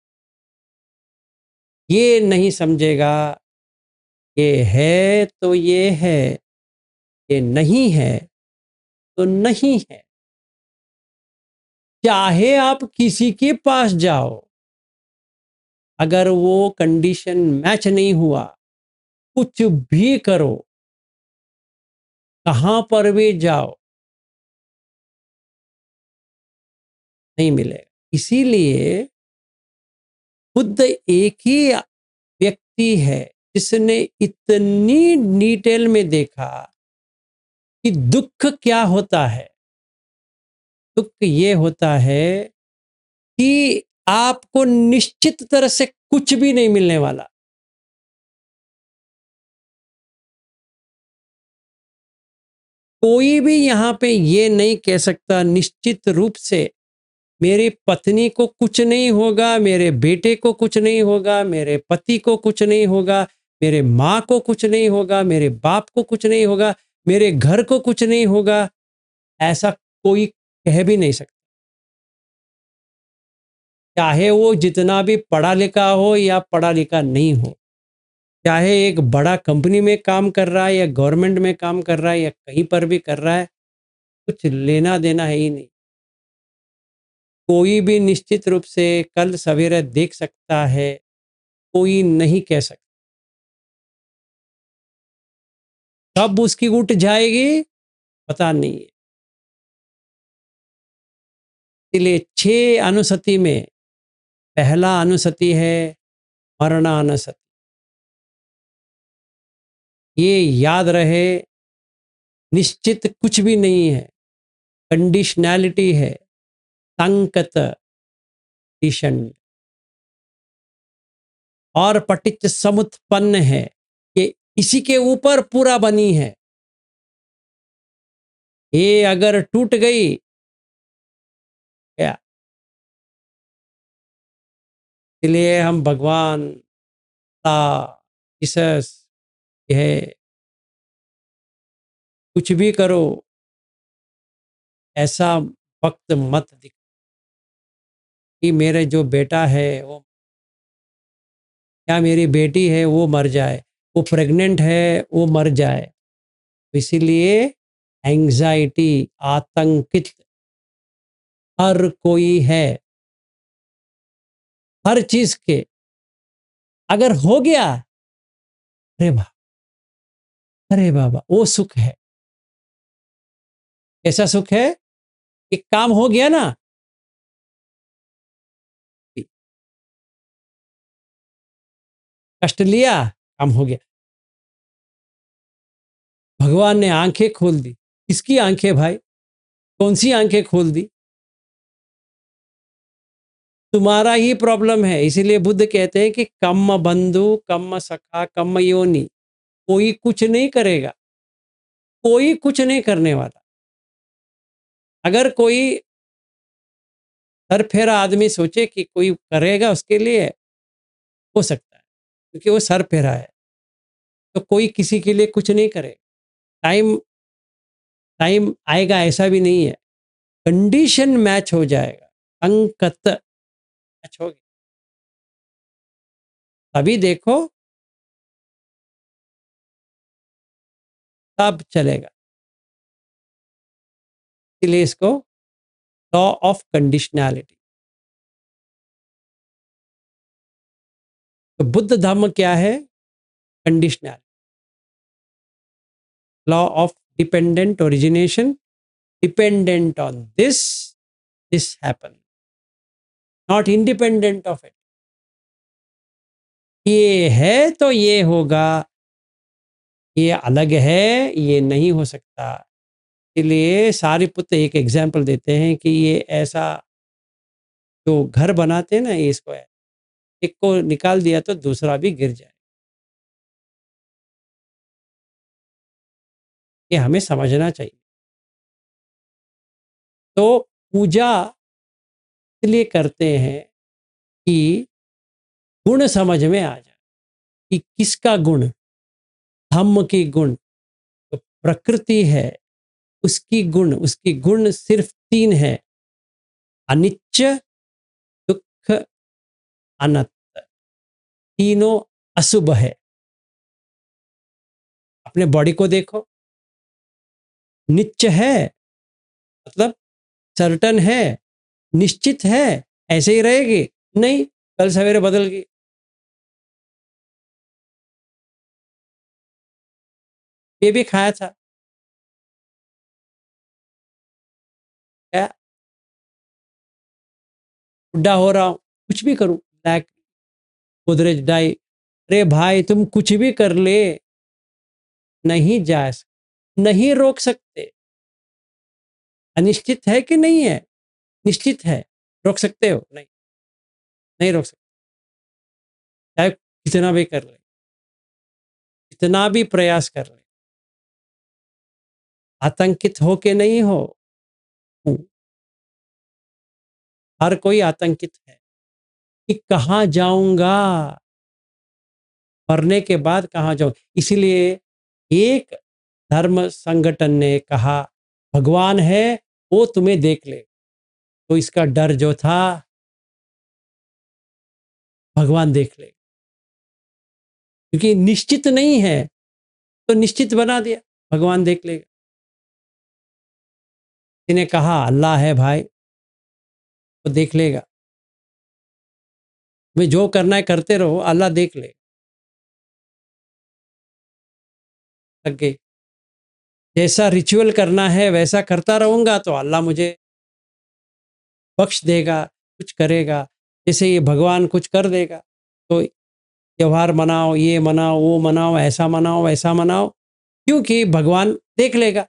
ये नहीं समझेगा, ये है तो ये है, ये नहीं है तो नहीं है। चाहे आप किसी के पास जाओ, अगर वो कंडीशन मैच नहीं हुआ, कुछ भी करो, कहां पर भी जाओ, नहीं मिलेगा। इसीलिए खुद एक ही व्यक्ति है जिसने इतनी डिटेल में देखा कि दुख क्या होता है। दुख ये होता है कि आपको निश्चित तरह से कुछ भी नहीं मिलने वाला। कोई भी यहां पे ये नहीं कह सकता निश्चित रूप से मेरी पत्नी को कुछ नहीं होगा, मेरे बेटे को कुछ नहीं होगा, मेरे पति को कुछ नहीं होगा, मेरे माँ को कुछ नहीं होगा, मेरे बाप को कुछ नहीं होगा, मेरे घर को कुछ नहीं होगा। ऐसा कोई कह भी नहीं सकता, चाहे वो जितना भी पढ़ा लिखा हो या पढ़ा लिखा नहीं हो, चाहे एक बड़ा कंपनी में काम कर रहा है या गवर्नमेंट में काम कर रहा है या कहीं पर भी कर रहा है, कुछ लेना देना है ही नहीं। कोई भी निश्चित रूप से कल सवेरे देख सकता है, कोई नहीं कह सकता। कब उसकी उठ जाएगी पता नहीं है। इसलिए 6 अनुसति में पहला अनुसति है मरणानुसति। ये याद रहे, निश्चित कुछ भी नहीं है, कंडीशनैलिटी है, संकत कंडीशन, और पटिच समुत्पन्न है कि इसी के ऊपर पूरा बनी है। ये अगर टूट गई क्या, इसलिए हम भगवान जीसस है, कुछ भी करो ऐसा वक्त मत दिख कि मेरे जो बेटा है वो, या मेरी बेटी है वो मर जाए, वो प्रेग्नेंट है वो मर जाए। तो इसीलिए एंजाइटी, आतंकित हर कोई है, हर चीज के अगर हो गया, अरे बा अरे बाबा वो सुख है। ऐसा सुख है कि काम हो गया ना, कष्ट लिया, काम हो गया। भगवान ने आंखें खोल दी। किसकी आंखें भाई? कौन सी आंखें खोल दी? तुम्हारा ही प्रॉब्लम है। इसीलिए बुद्ध कहते हैं कि कम बंधु, कम सखा, कम योनि। कोई कुछ नहीं करेगा, कोई कुछ नहीं करने वाला। अगर कोई सरफेरा आदमी सोचे कि कोई करेगा उसके लिए, हो सकता है, क्योंकि वो सरफेरा है। तो कोई किसी के लिए कुछ नहीं करे। टाइम टाइम आएगा ऐसा भी नहीं है, कंडीशन मैच हो जाएगा, अंकत मैच होगी, अभी देखो तब चलेगा। इसलिए इसको लॉ ऑफ कंडीशनैलिटी। तो बुद्ध धर्म क्या है? Conditionality. Law of dependent origination, dependent on this happen, not independent of it. ये है तो ये होगा, ये अलग है, ये नहीं हो सकता। इसलिए सारिपुत्र एक एग्जाम्पल देते हैं कि ये ऐसा जो घर बनाते हैं ना, ये इसको है, एक को निकाल दिया तो दूसरा भी गिर जाए। ये हमें समझना चाहिए। तो पूजा इसलिए करते हैं कि गुण समझ में आ जाए कि किसका गुण, धम्म की गुण। तो प्रकृति है, उसकी गुण सिर्फ 3 है, अनिच्च, दुख, अनंत। तीनों अशुभ है। अपने बॉडी को देखो, नित्य है मतलब सर्टन है, निश्चित है, ऐसे ही रहेगी नहीं, कल सवेरे बदल गई। ये भी खाया था क्या, बुढ़ा हो रहा हूं, कुछ भी करूं, ब्लैक गोदरेज डाई, अरे भाई तुम कुछ भी कर ले, नहीं जा सकते, नहीं रोक सकते। अनिश्चित है कि नहीं है? निश्चित है। रोक सकते हो? नहीं, नहीं रोक सकते, चाहे कितना भी कर ले, कितना भी प्रयास कर ले। आतंकित हो के नहीं हो, हर कोई आतंकित है कि कहाँ जाऊंगा, मरने के बाद कहाँ जाऊं। इसीलिए एक धर्म संगठन ने कहा भगवान है, वो तुम्हें देख ले। तो इसका डर जो था, भगवान देख ले, क्योंकि निश्चित नहीं है तो निश्चित बना दिया, भगवान देख लेगा। किसी ने कहा अल्लाह है भाई, वो देख लेगा, तुम्हें जो करना है करते रहो, अल्लाह देख ले। लग गई, जैसा रिचुअल करना है वैसा करता रहूंगा तो अल्लाह मुझे बख्श देगा, कुछ करेगा। जैसे ये भगवान कुछ कर देगा, तो त्योहार मनाओ, ये मनाओ, वो मनाओ, ऐसा मनाओ, वैसा मनाओ, क्योंकि भगवान देख लेगा।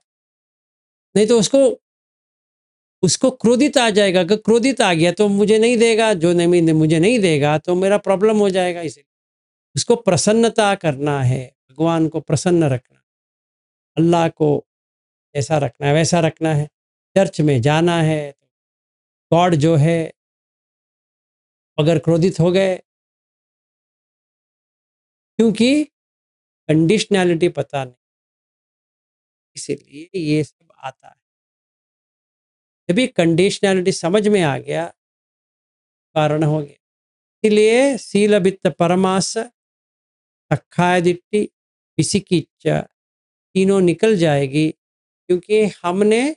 नहीं तो उसको उसको क्रोधित आ जाएगा, अगर क्रोधित आ गया तो मुझे नहीं देगा, जो नहीं मुझे नहीं देगा तो मेरा प्रॉब्लम हो जाएगा। इसे उसको प्रसन्नता करना है, भगवान को प्रसन्न रखना, अल्लाह को ऐसा रखना है, वैसा रखना है। चर्च में जाना है, गॉड जो है अगर क्रोधित हो गए, क्योंकि कंडीशनैलिटी पता नहीं, इसीलिए ये सब आता है। जब ये कंडीशनैलिटी समझ में आ गया, कारण हो गया। इसलिए शील वित्त परमास, सखाय दिट्टी, विसिकिच्चा, तीनों निकल जाएगी, क्योंकि हमने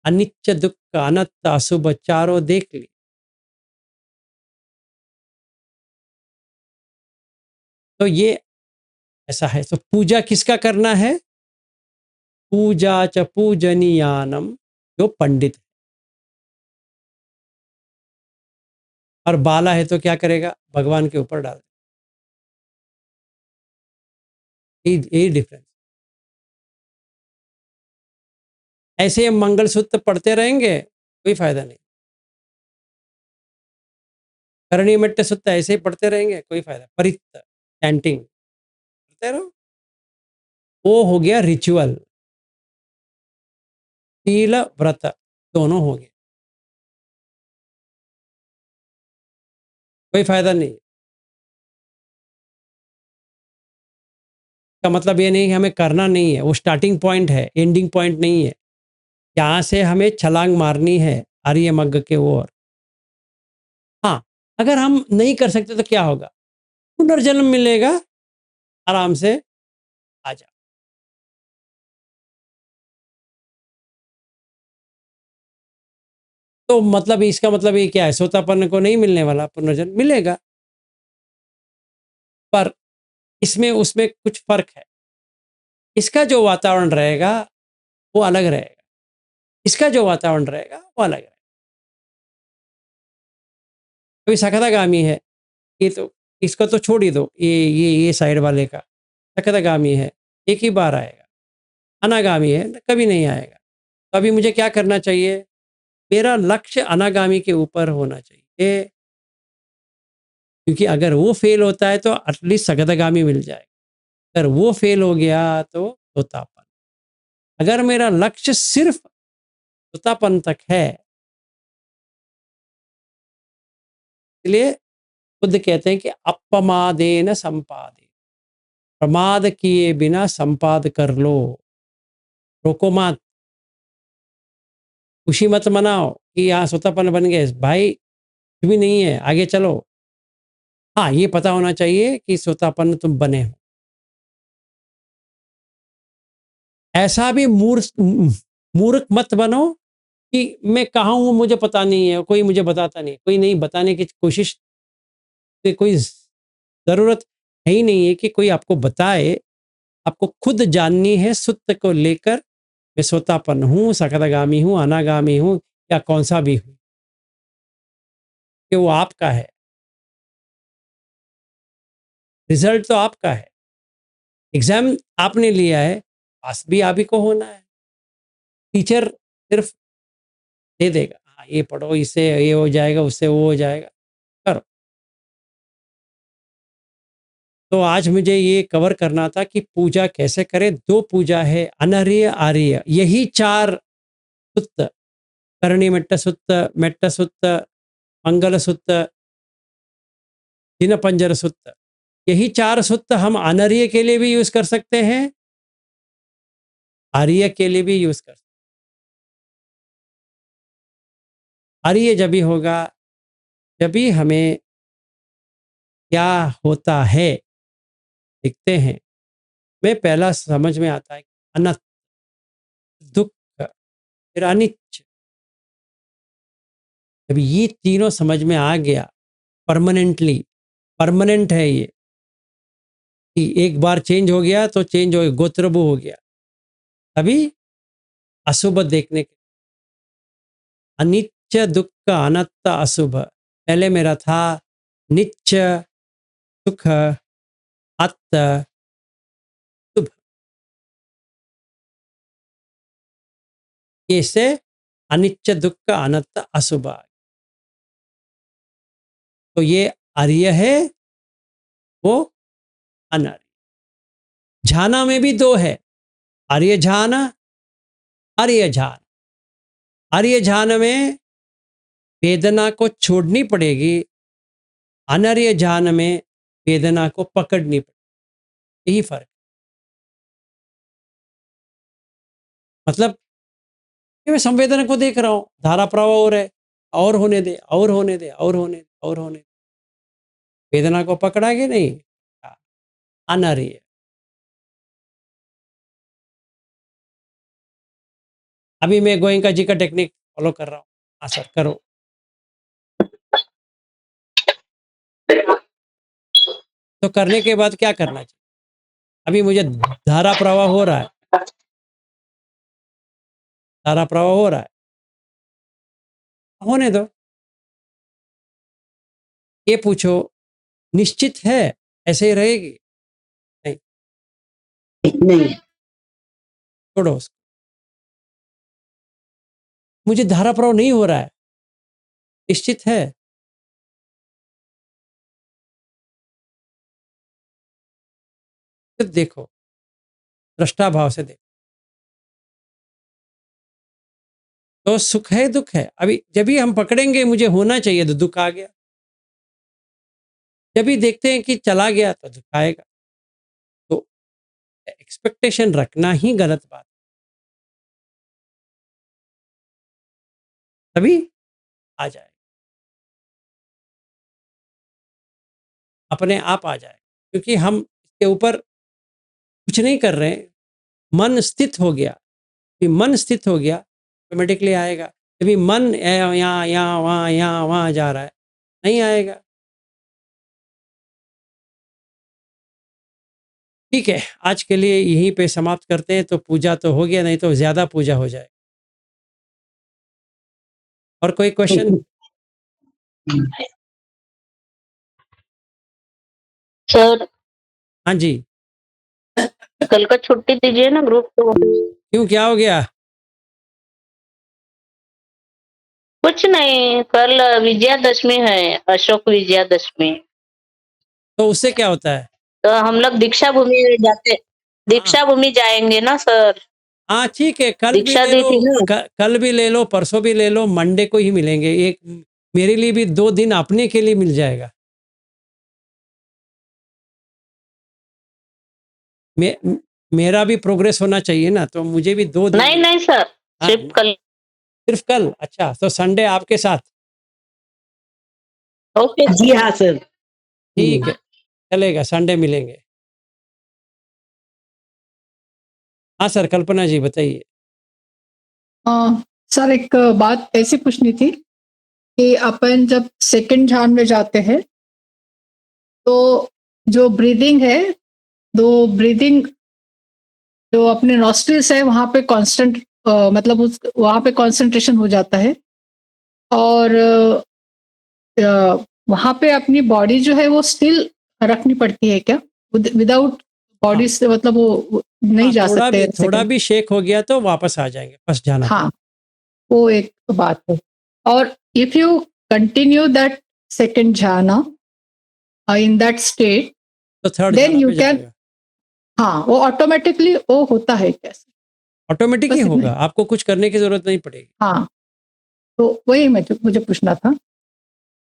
अनित्य दुख अनंत अशुभ चारों देख ली। तो ये ऐसा है। तो पूजा किसका करना है? पूजा च पूजनीयानम, जो पंडित है। और बाला है तो क्या करेगा? भगवान के ऊपर डाल देगा। यही डिफरेंस। ऐसे हम मंगलसूत्र पढ़ते रहेंगे, कोई फायदा नहीं। करणी मट्ट सूत्र ऐसे ही पढ़ते रहेंगे, कोई फायदा। परित्त चैंटिंग करते रहो, वो हो गया रिचुअल। शील व्रत दोनों हो गए, कोई फायदा नहीं। का मतलब ये नहीं कि हमें करना नहीं है, वो स्टार्टिंग पॉइंट है, एंडिंग पॉइंट नहीं है। यहाँ से हमें छलांग मारनी है आर्य मग्ग के ओर। हाँ, अगर हम नहीं कर सकते तो क्या होगा? पुनर्जन्म मिलेगा, आराम से आ जाओ। तो मतलब इसका मतलब ये क्या है? सोतापन्न को नहीं मिलने वाला, पुनर्जन्म मिलेगा, पर इसमें उसमें कुछ फर्क है। इसका जो वातावरण रहेगा वो अलग रहेगा, इसका जो वातावरण रहेगा वो अलग रहेगा। अभी सखतागामी है, ये तो इसको तो छोड़ ही दो, ये साइड वाले का सखतागामी है, एक ही बार आएगा। अनागामी है, कभी नहीं आएगा। तो अभी मुझे क्या करना चाहिए? मेरा लक्ष्य अनागामी के ऊपर होना चाहिए, क्योंकि अगर वो फेल होता है तो एटलीस्ट सगतगामी मिल जाएगा। अगर वो फेल हो गया तो तोतापन। अगर मेरा लक्ष्य सिर्फ तोतापन तक है, इसलिए खुद कहते हैं कि अपमादेन संपादे, प्रमाद किए बिना संपाद कर लो, रोको मत, खुशी मत मनाओ कि यहाँ सोतापन बन गए। भाई कुछ भी नहीं है, आगे चलो। हाँ, ये पता होना चाहिए कि सोतापन्न तुम बने हो। ऐसा भी मूर्ख मत बनो कि मैं कहाँ हूँ मुझे पता नहीं है, कोई मुझे बताता नहीं, कोई नहीं बताने की कोशिश की, कोई ज़रूरत है ही नहीं है कि कोई आपको बताए। आपको खुद जाननी है सुत्त को लेकर, मैं सोतापन्न हूँ, सकतगामी हूँ, अनागामी हूँ, या कौन सा भी हूँ, कि वो आपका है। रिजल्ट तो आपका है, एग्जाम आपने लिया है, पास भी आप ही को होना है। टीचर सिर्फ दे देगा, हाँ ये पढ़ो, इससे ये हो जाएगा, उससे वो हो जाएगा, करो। तो आज मुझे ये कवर करना था कि पूजा कैसे करें। दो पूजा है, अनर्य आर्य, यही चार सुत्त, करणी मेट्ट सुत्त, मंगल सुत्त, जिन पंजर सुत्त, यही चार सुत्त हम अनर्य के लिए भी यूज कर सकते हैं, आर्य के लिए भी यूज कर सकते हैं। आर्य जब भी होगा जब भी हमें क्या होता है देखते हैं, मैं पहला समझ में आता है अनंत दुख, फिर अनिच्छ। जब ये तीनों समझ में आ गया, परमानेंटली, परमानेंट है ये, कि एक बार चेंज हो गया तो चेंज हो गया, गोत्रभु हो गया। अभी अशुभ देखने के, अनित्य दुख अनंत अशुभ। पहले मेरा था नित्य सुख अत शुभ, इससे अनित्य दुख अनंत अशुभ। तो ये आर्य है, वो अनार्य। झाना में भी दो है, आर्य झान, आर्य झान। आर्य झान में वेदना को छोड़नी पड़ेगी, अनार्य झान में वेदना को पकड़नी पड़ेगी। यही फर्क। मतलब कि मैं संवेदना को देख रहा हूं, धारा प्रवाह हो रहा है, और होने दे, और होने दे, और होने दे, और होने दे। वेदना को पकड़ा कि नहीं? अनार्य। अभी मैं गोयंका जी का टेक्निक फॉलो कर रहा हूँ। हाँ सर, करो। तो करने के बाद क्या करना चाहिए? अभी मुझे धारा प्रवाह हो रहा है, धारा प्रवाह हो रहा है, होने दो। ये पूछो, निश्चित है ऐसे ही रहेगी? नहीं, नहीं, छोड़ो उसको। मुझे धारा प्रवाह नहीं हो रहा है, निश्चित है? फिर देखो, दृष्टा भाव से देखो। तो सुख है, दुख है। अभी जब भी हम पकड़ेंगे मुझे होना चाहिए तो दुख आ गया, जब भी देखते हैं कि चला गया तो दुख आएगा। तो एक्सपेक्टेशन रखना ही गलत बात, तभी आ जाए, अपने आप आ जाए, क्योंकि हम इसके ऊपर कुछ नहीं कर रहे हैं। मन स्थित हो गया, कि मन स्थित हो गया ऑटोमेटिकली आएगा। कभी मन यहाँ यहाँ वहाँ जा रहा है, नहीं आएगा। ठीक है, आज के लिए यहीं पे समाप्त करते हैं। तो पूजा तो हो गया, नहीं तो ज़्यादा पूजा हो जाए। और कोई क्वेश्चन? सर हाँ जी, कल का छुट्टी दीजिए ना ग्रुप को। क्यों, क्या हो गया? कुछ नहीं, कल विजयादशमी है, अशोक विजयादशमी। तो उससे क्या होता है? तो हम लोग दीक्षा भूमि जाते, हाँ, दीक्षा भूमि जाएंगे ना सर। हाँ ठीक है, कल भी दीक्षा ले दी लो, थी ना। कल भी ले लो, परसों भी ले लो, मंडे को ही मिलेंगे। एक मेरे लिए भी 2 दिन अपने के लिए मिल जाएगा। मे, मेरा भी प्रोग्रेस होना चाहिए ना, तो मुझे भी 2 दिन नहीं नहीं सर, हाँ, सिर्फ कल। सिर्फ कल? अच्छा, तो संडे आपके साथ? ओके जी हाँ सर। ठीक है, चलेगा, संडे मिलेंगे। हाँ सर, कल्पना जी बताइए। सर एक बात ऐसी पूछनी थी कि अपन जब सेकंड ध्यान में जाते हैं तो जो ब्रीदिंग है, दो ब्रीदिंग जो अपने नॉस्ट्रिल्स है वहां पे कांस्टेंट, मतलब उस वहां पे कंसंट्रेशन हो जाता है। और वहां पे अपनी बॉडी जो है वो स्टिल रखनी पड़ती है क्या? विदाउट बॉडी से मतलब वो नहीं हाँ, जा सकते थोड़ा second? भी शेक हो गया तो वापस आ जाएंगे, फंस जाना। हाँ, वो एक बात है। और if you continue that second jhana in that state, तो थर्ड देन यू पे कैन, जाएगा, हाँ वो ऑटोमेटिकली वो होता है कैसे? ऑटोमेटिक ही बस इतना होगा, ही। आपको कुछ करने की जरूरत नहीं पड़ेगी। हाँ, तो वही मुझे पूछना था।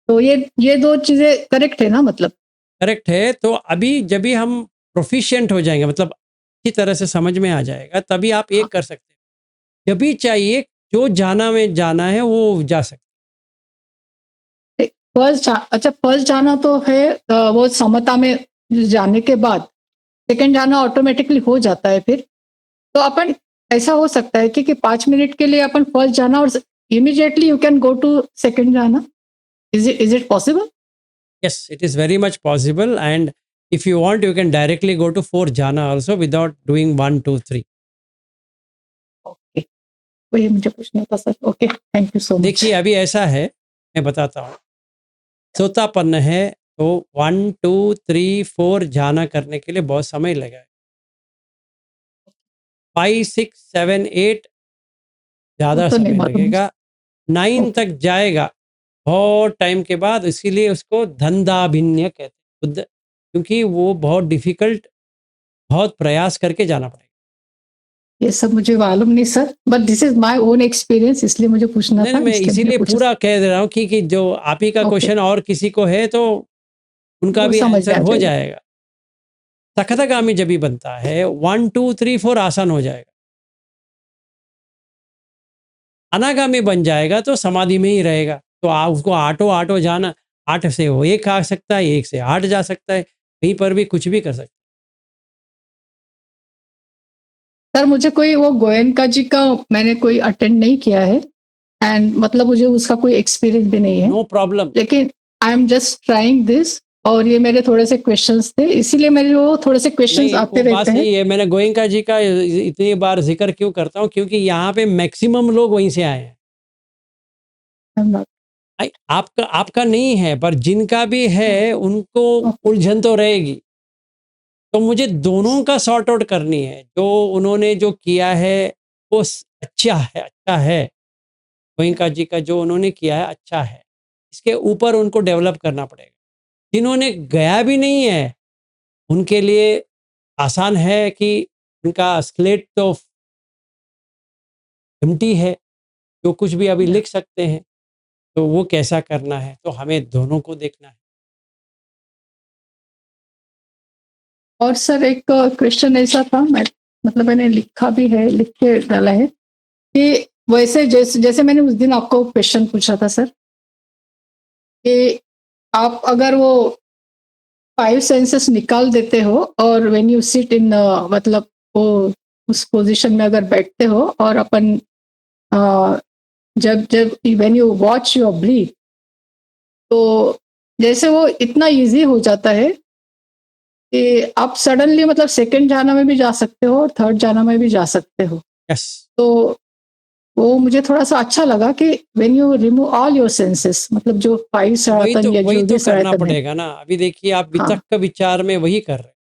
तो ये दो चीजें करेक्ट है ना, मतलब? करेक्ट है। तो अभी जब भी हम प्रोफिशिएंट हो जाएंगे, मतलब अच्छी तरह से समझ में आ जाएगा, तभी आप एक कर सकते हैं। जब भी चाहिए, जो जाना में जाना है वो जा सकते अच्छा, फर्स्ट जाना तो है, वो समता में जाने के बाद सेकंड जाना ऑटोमेटिकली हो जाता है फिर। तो अपन ऐसा हो सकता है कि 5 मिनट के लिए अपन फर्स्ट जाना और immediately you can go to second जाना। Is it possible? हैं। Yes, it is very much possible, and if you want you can directly go to 4 जाना आल्सो विदाउट डूइंग 1 2 3। ओके, वही मुझे पूछना था sir. Okay, thank you so much. देखिए, अभी ऐसा है, मैं बताता हूँ। सोतापन्न है तो 1 2 3 4 जाना करने के लिए बहुत समय लगा। 5 6 7 8 वो ज़्यादा तो नहीं समय मालूम मुझे। लगेगा। 9 ओके, तक जाएगा बहुत टाइम के बाद, इसीलिए उसको धंधाभिन्य कहते हैं बुद्ध, क्योंकि वो बहुत डिफिकल्ट, बहुत प्रयास करके जाना पड़ेगा। ये सब मुझे मालूम नहीं sir, but this is my own experience, इसलिए मुझे पूछना नहीं था, नहीं, मैं इसलिए मैंने इसीलिए पूछा। पूरा कह दे रहा हूँ कि जो आप ही का ओके, क्वेश्चन और किसी को है तो उनका वो भी समझ में आंसर आ हो जाएगा। जाएगा। सखतगामी जब भी बनता है 1 2 3 4 आसान हो जाएगा। अनागामी बन जाएगा तो समाधि में ही रहेगा। तो आप उसको आठों आठों जाना, 8 से वो 1 आ सकता है, 1 से 8 जा सकता है, कहीं पर भी कुछ भी कर सकता है। सर मुझे कोई वो गोयनका जी का मैंने कोई अटेंड नहीं किया है एंड मतलब मुझे उसका कोई एक्सपीरियंस भी नहीं है, नो प्रॉब्लम। लेकिन I am just trying this और ये मेरे थोड़े से क्वेश्चंस थे, इसीलिए मेरे वो थोड़े से क्वेश्चंस नहीं, आते वो बात रहते हैं। सही है। मैंने गोयनका जी का इतनी बार जिक्र क्यों करता हूँ, क्योंकि यहाँ पे मैक्सिमम लोग वहीं से आए हैं। I'm not- आपका नहीं है, पर जिनका भी है उनको उलझन तो रहेगी। तो मुझे दोनों का सॉर्ट आउट करनी है। जो उन्होंने जो किया है वो अच्छा है। गोयनका जी का जो उन्होंने किया है अच्छा है, इसके ऊपर उनको डेवलप करना पड़ेगा। जिन्होंने गया भी नहीं है उनके लिए आसान है कि उनका स्लेट तो एम्प्टी है, जो कुछ भी अभी लिख सकते हैं। तो वो कैसा करना है, तो हमें दोनों को देखना है। और सर एक क्वेश्चन ऐसा था, मतलब मैंने लिखा भी है, लिख के डाला है कि वैसे जैसे जैसे मैंने उस दिन आपको क्वेश्चन पूछा था सर कि आप अगर वो 5 सेंसेस निकाल देते हो और व्हेन यू सिट इन मतलब वो उस पोजीशन में अगर बैठते हो और अपन जब जब when you watch your breathe, तो जैसे वो इतना इजी हो जाता है कि आप सडनली मतलब सेकंड जाना में भी जा सकते हो और थर्ड जाना में भी जा सकते हो। यस, तो वो मुझे थोड़ा सा अच्छा लगा कि when you remove all your senses, मतलब जो 5 सनातन या वही जो तो भी करना सनातन है। पड़ेगा ना। अभी देखिए आप हाँ। वितर्क विचार में वही कर रहे हैं।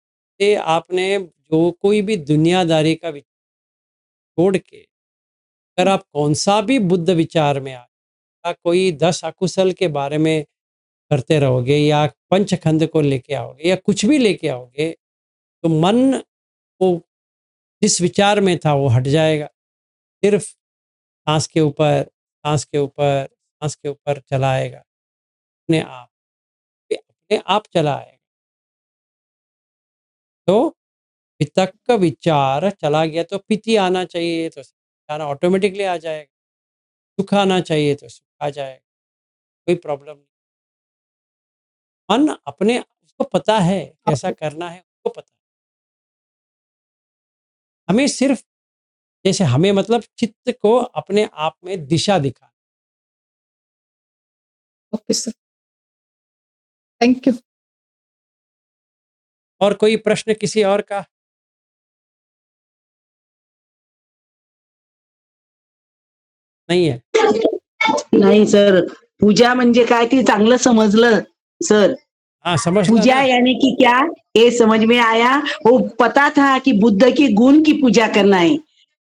ये आपने जो कोई भी दुनियादारी का विचार छोड़ के अगर आप कौन सा भी बुद्ध विचार में या कोई 10 अकुशल के बारे में करते रहोगे या पंचखंड को लेके आओगे या कुछ भी लेके आओगे, तो मन वो जिस विचार में था वो हट जाएगा। सिर्फ सांस के ऊपर सांस के ऊपर सांस के ऊपर चलाएगा अपने आप, ये अपने आप चला आएगा। तो वितर्क का विचार चला गया तो पीति आना चाहिए, तो आना ऑटोमेटिकली आ जाएगा। सुख आना चाहिए तो सुख आ जाएगा, कोई प्रॉब्लम नहीं। मन अपने उसको पता है कैसा करना है, उसको पता है। हमें सिर्फ जैसे हमें मतलब चित्त को अपने आप में दिशा दिखा। Okay sir, thank you. और कोई प्रश्न किसी और का? नहीं है? नाही सर, पूजा म्हणजे काय ते चांगलं समजलं सर। हाँ, समझ लो पूजा ना। यानी कि क्या, ये समझ में आया। वो पता था कि बुद्ध के गुण की पूजा करना है।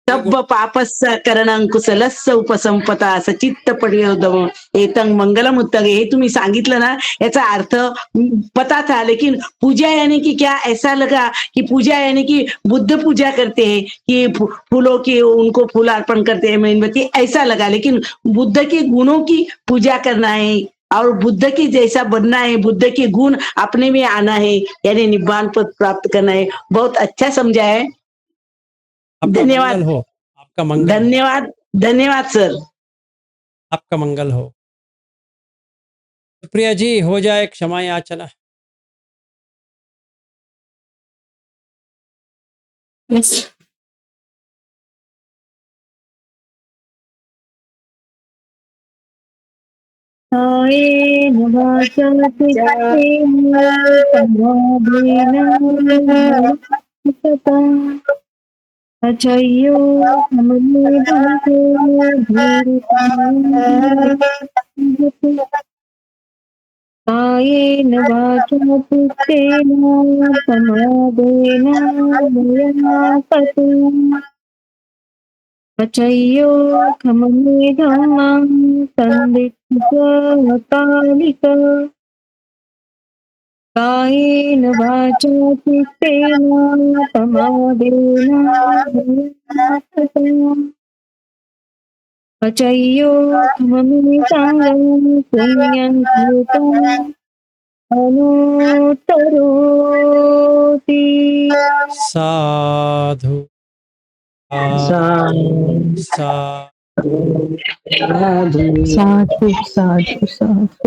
तब पापस्स करणं कुशलस्स उपसंपदा सचित्त पर्योदम एतं मंगलम उत्तगे, हे तुम्ही सांगितलं ना, याचा अर्थ पता था। लेकिन पूजा यानी कि क्या, ऐसा लगा कि पूजा यानी कि बुद्ध पूजा करते हैं कि फूलों की उनको फूल अर्पण करते हैं, मेणबत्ती, ऐसा लगा। लेकिन बुद्ध के गुणों की पूजा करना है और बुद्ध के जैसा बनना है, बुद्ध के गुण अपने में आना है, यानी निब्बान पद प्राप्त करना है। बहुत अच्छा समझा है। आपका धन्यवाद, मंगल हो, आपका मंगल हो, धन्यवाद, धन्यवाद सर। आपका मंगल हो। प्रिया जी, हो जाए क्षमा याचना। यस। कायेन वाचा चित्तेन समाधेन सता अचय्यो सममेधाते कायेन वाचा चित्तेन समाधेन मया अचय्यो खममेधं संदिग्धकालिक कायेन वाचा चित्तेन समाधेन अचय्यो खममेधं पुण्यं कृतं अनुत्तरोति। साधु साधु साधु साधु साधु।